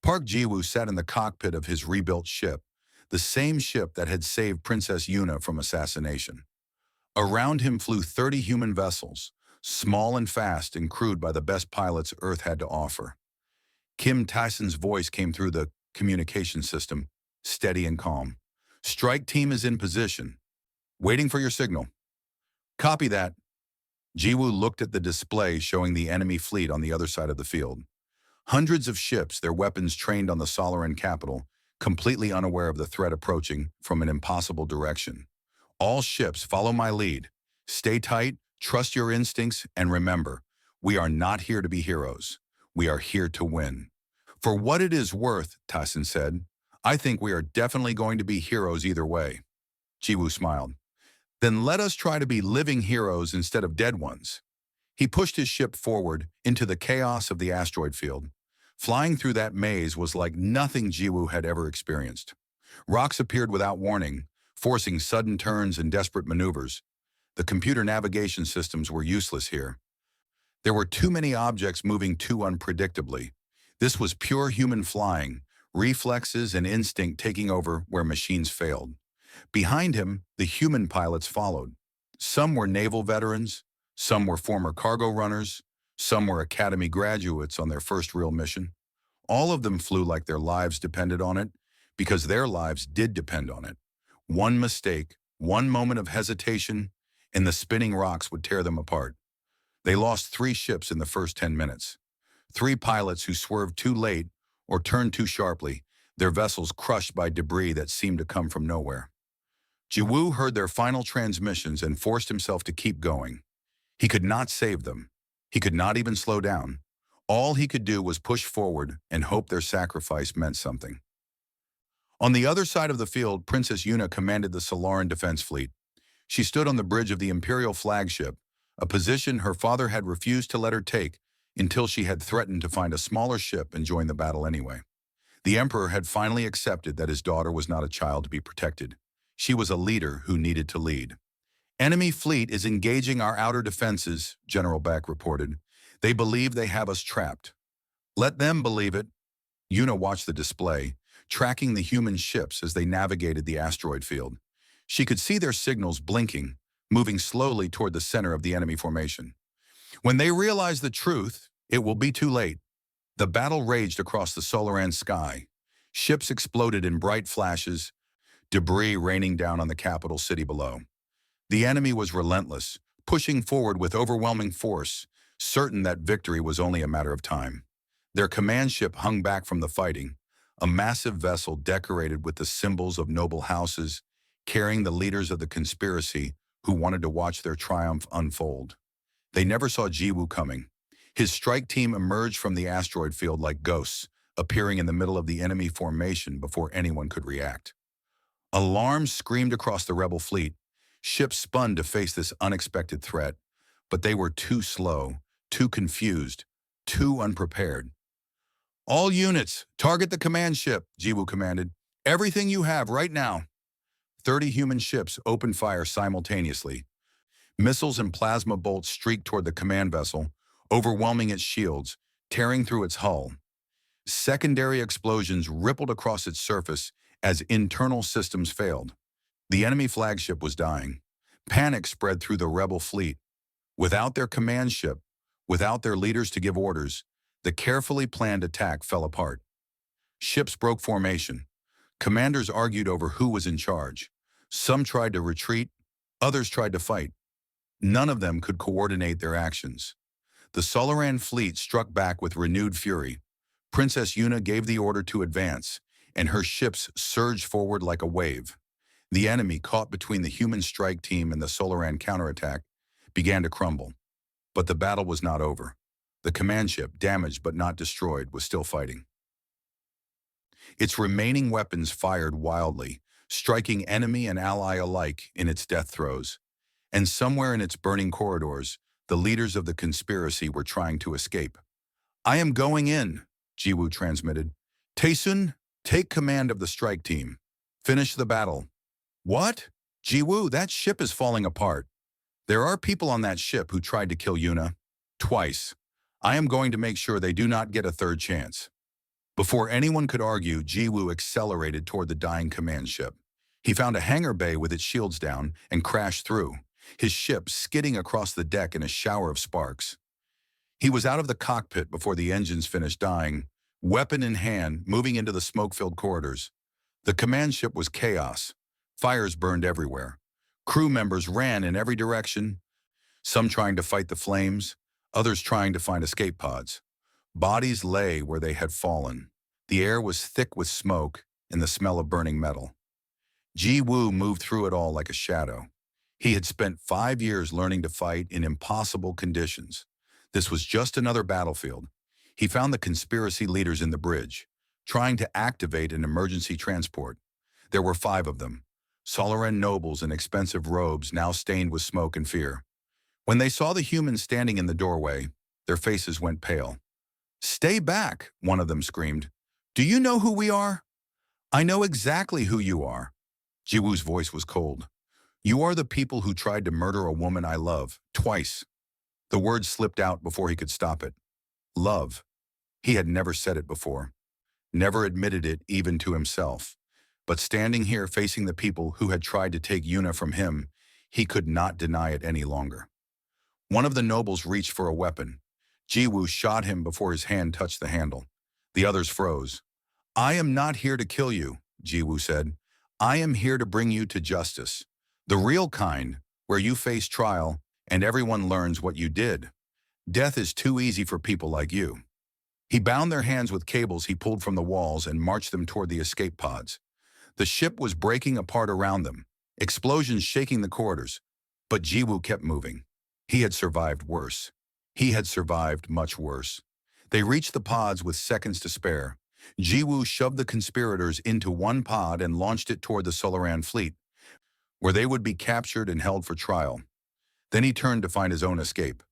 Park Jiwoo sat in the cockpit of his rebuilt ship, the same ship that had saved Princess Yuna from assassination. Around him flew 30 human vessels, small and fast and crewed by the best pilots Earth had to offer. Kim Tyson's voice came through the communication system, steady and calm. Strike team is in position. Waiting for your signal. Copy that. Jiwoo looked at the display showing the enemy fleet on the other side of the field. Hundreds of ships, their weapons trained on the Solaran capital, completely unaware of the threat approaching from an impossible direction. All ships, follow my lead. Stay tight, trust your instincts, and remember, we are not here to be heroes. We are here to win. For what it is worth, Tyson said, I think we are definitely going to be heroes either way. Jiwoo smiled. Then let us try to be living heroes instead of dead ones. He pushed his ship forward into the chaos of the asteroid field. Flying through that maze was like nothing Jiwoo had ever experienced. Rocks appeared without warning, forcing sudden turns and desperate maneuvers. The computer navigation systems were useless here. There were too many objects moving too unpredictably. This was pure human flying, reflexes and instinct taking over where machines failed. Behind him, the human pilots followed. Some were naval veterans, some were former cargo runners, some were academy graduates on their first real mission. All of them flew like their lives depended on it, because their lives did depend on it. One mistake, one moment of hesitation, and the spinning rocks would tear them apart. They lost 3 ships in the first 10 minutes. 3 pilots who swerved too late or turned too sharply, their vessels crushed by debris that seemed to come from nowhere. Jiwoo heard their final transmissions and forced himself to keep going. He could not save them. He could not even slow down. All he could do was push forward and hope their sacrifice meant something. On the other side of the field, Princess Yuna commanded the Solaran Defense Fleet. She stood on the bridge of the Imperial flagship, a position her father had refused to let her take until she had threatened to find a smaller ship and join the battle anyway. The Emperor had finally accepted that his daughter was not a child to be protected. She was a leader who needed to lead. "Enemy fleet is engaging our outer defenses," General Beck reported. "They believe they have us trapped." "Let them believe it." Yuna watched the display, tracking the human ships as they navigated the asteroid field. She could see their signals blinking, moving slowly toward the center of the enemy formation. When they realize the truth, it will be too late. The battle raged across the Solaran sky. Ships exploded in bright flashes, debris raining down on the capital city below. The enemy was relentless, pushing forward with overwhelming force, certain that victory was only a matter of time. Their command ship hung back from the fighting, a massive vessel decorated with the symbols of noble houses, carrying the leaders of the conspiracy who wanted to watch their triumph unfold. They never saw Jiwoo coming. His strike team emerged from the asteroid field like ghosts, appearing in the middle of the enemy formation before anyone could react. Alarms screamed across the rebel fleet. Ships spun to face this unexpected threat, but they were too slow, too confused, too unprepared. "All units, target the command ship," Jiwoo commanded. "Everything you have right now." 30 human ships opened fire simultaneously. Missiles and plasma bolts streaked toward the command vessel, overwhelming its shields, tearing through its hull. Secondary explosions rippled across its surface as internal systems failed. The enemy flagship was dying. Panic spread through the rebel fleet. Without their command ship, without their leaders to give orders, the carefully planned attack fell apart. Ships broke formation. Commanders argued over who was in charge. Some tried to retreat, others tried to fight. None of them could coordinate their actions. The Solaran fleet struck back with renewed fury. Princess Yuna gave the order to advance, and her ships surged forward like a wave. The enemy, caught between the human strike team and the Solaran counterattack, began to crumble. But the battle was not over. The command ship, damaged but not destroyed, was still fighting. Its remaining weapons fired wildly, striking enemy and ally alike in its death throes. And somewhere in its burning corridors, the leaders of the conspiracy were trying to escape. "I am going in," Jiwoo transmitted. "Taesun, take command of the strike team. Finish the battle." "What? Jiwoo, that ship is falling apart. There are people on that ship who tried to kill Yuna. Twice. I am going to make sure they do not get a third chance." Before anyone could argue, Jiwoo accelerated toward the dying command ship. He found a hangar bay with its shields down and crashed through, his ship skidding across the deck in a shower of sparks. He was out of the cockpit before the engines finished dying, weapon in hand, moving into the smoke-filled corridors. The command ship was chaos. Fires burned everywhere. Crew members ran in every direction, some trying to fight the flames, others trying to find escape pods. Bodies lay where they had fallen. The air was thick with smoke and the smell of burning metal. Jiwoo moved through it all like a shadow. He had spent 5 years learning to fight in impossible conditions. This was just another battlefield. He found the conspiracy leaders in the bridge, trying to activate an emergency transport. There were 5 of them, Solaran nobles in expensive robes now stained with smoke and fear. When they saw the humans standing in the doorway, their faces went pale. "Stay back," one of them screamed. "Do you know who we are?" "I know exactly who you are." Jiwoo's voice was cold. "You are the people who tried to murder a woman I love, twice." The words slipped out before he could stop it. Love. He had never said it before. Never admitted it even to himself. But standing here facing the people who had tried to take Yuna from him, he could not deny it any longer. One of the nobles reached for a weapon. Jiwoo shot him before his hand touched the handle. The others froze. "I am not here to kill you," Jiwoo said. "I am here to bring you to justice. The real kind, where you face trial and everyone learns what you did. Death is too easy for people like you." He bound their hands with cables he pulled from the walls and marched them toward the escape pods. The ship was breaking apart around them, explosions shaking the corridors. But Jiwoo kept moving. He had survived worse. He had survived much worse. They reached the pods with seconds to spare. Jiwoo shoved the conspirators into one pod and launched it toward the Solaran fleet, where they would be captured and held for trial. Then he turned to find his own escape.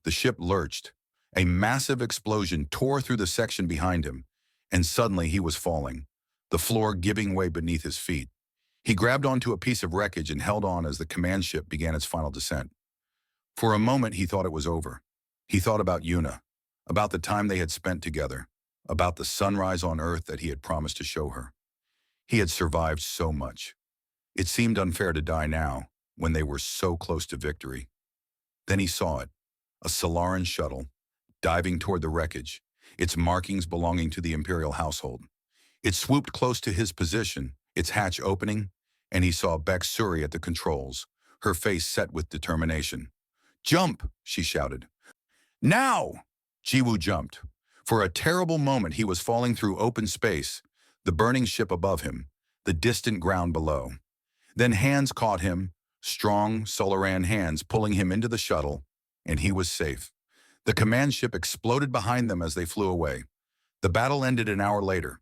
The ship lurched. A massive explosion tore through the section behind him, and suddenly he was falling, the floor giving way beneath his feet. He grabbed onto a piece of wreckage and held on as the command ship began its final descent. For a moment, he thought it was over. He thought about Yuna, about the time they had spent together, about the sunrise on Earth that he had promised to show her. He had survived so much. It seemed unfair to die now, when they were so close to victory. Then he saw it, a Solaran shuttle, diving toward the wreckage, its markings belonging to the Imperial household. It swooped close to his position, its hatch opening, and he saw Baksuri at the controls, her face set with determination. "Jump!" she shouted. "Now!" Jiwoo jumped. For a terrible moment he was falling through open space, the burning ship above him, the distant ground below. Then hands caught him, strong Solaran hands pulling him into the shuttle, and he was safe. The command ship exploded behind them as they flew away. The battle ended an hour later.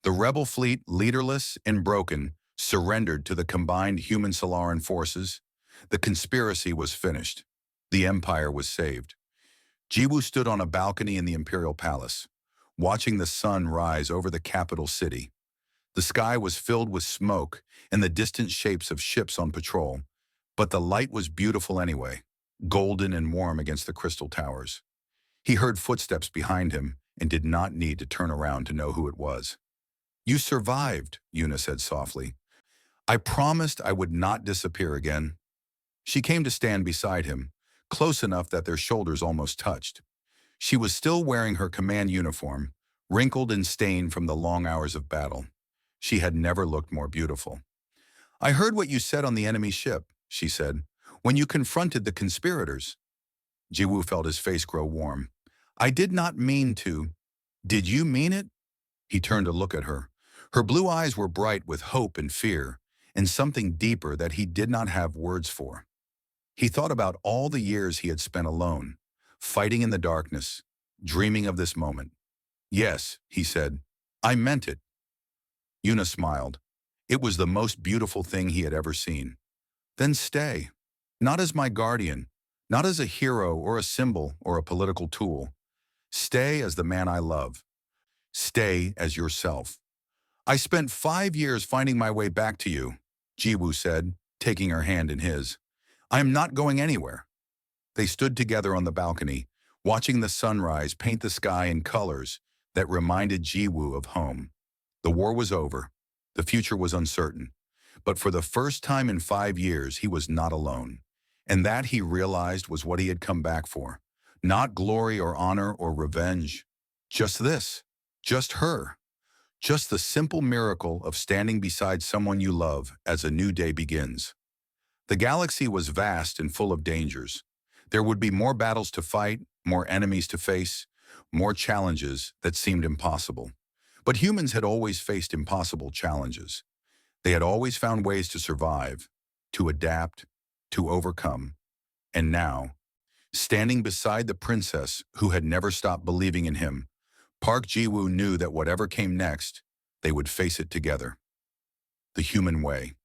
The rebel fleet, leaderless and broken, surrendered to the combined human Solaran forces. The conspiracy was finished. The Empire was saved. Jiwoo stood on a balcony in the Imperial Palace, watching the sun rise over the capital city. The sky was filled with smoke and the distant shapes of ships on patrol, but the light was beautiful anyway, golden and warm against the crystal towers. He heard footsteps behind him and did not need to turn around to know who it was. "You survived," Yuna said softly. "I promised I would not disappear again." She came to stand beside him, close enough that their shoulders almost touched. She was still wearing her command uniform, wrinkled and stained from the long hours of battle. She had never looked more beautiful. "I heard what you said on the enemy ship," she said, "when you confronted the conspirators." Jiwoo felt his face grow warm. "I did not mean to." "Did you mean it?" He turned to look at her. Her blue eyes were bright with hope and fear, and something deeper that he did not have words for. He thought about all the years he had spent alone, fighting in the darkness, dreaming of this moment. "Yes," he said, "I meant it." Yuna smiled. It was the most beautiful thing he had ever seen. "Then stay. Not as my guardian, not as a hero or a symbol or a political tool. Stay as the man I love. Stay as yourself." "I spent 5 years finding my way back to you," Jiwoo said, taking her hand in his. "I am not going anywhere." They stood together on the balcony, watching the sunrise paint the sky in colors that reminded Jiwoo of home. The war was over. The future was uncertain. But for the first time in 5 years, he was not alone. And that, he realized, was what he had come back for. Not glory or honor or revenge. Just this. Just her. Just the simple miracle of standing beside someone you love as a new day begins. The galaxy was vast and full of dangers. There would be more battles to fight, more enemies to face, more challenges that seemed impossible. But humans had always faced impossible challenges. They had always found ways to survive, to adapt, to overcome. And now, standing beside the princess who had never stopped believing in him, Park Ji-woo knew that whatever came next, they would face it together. The human way.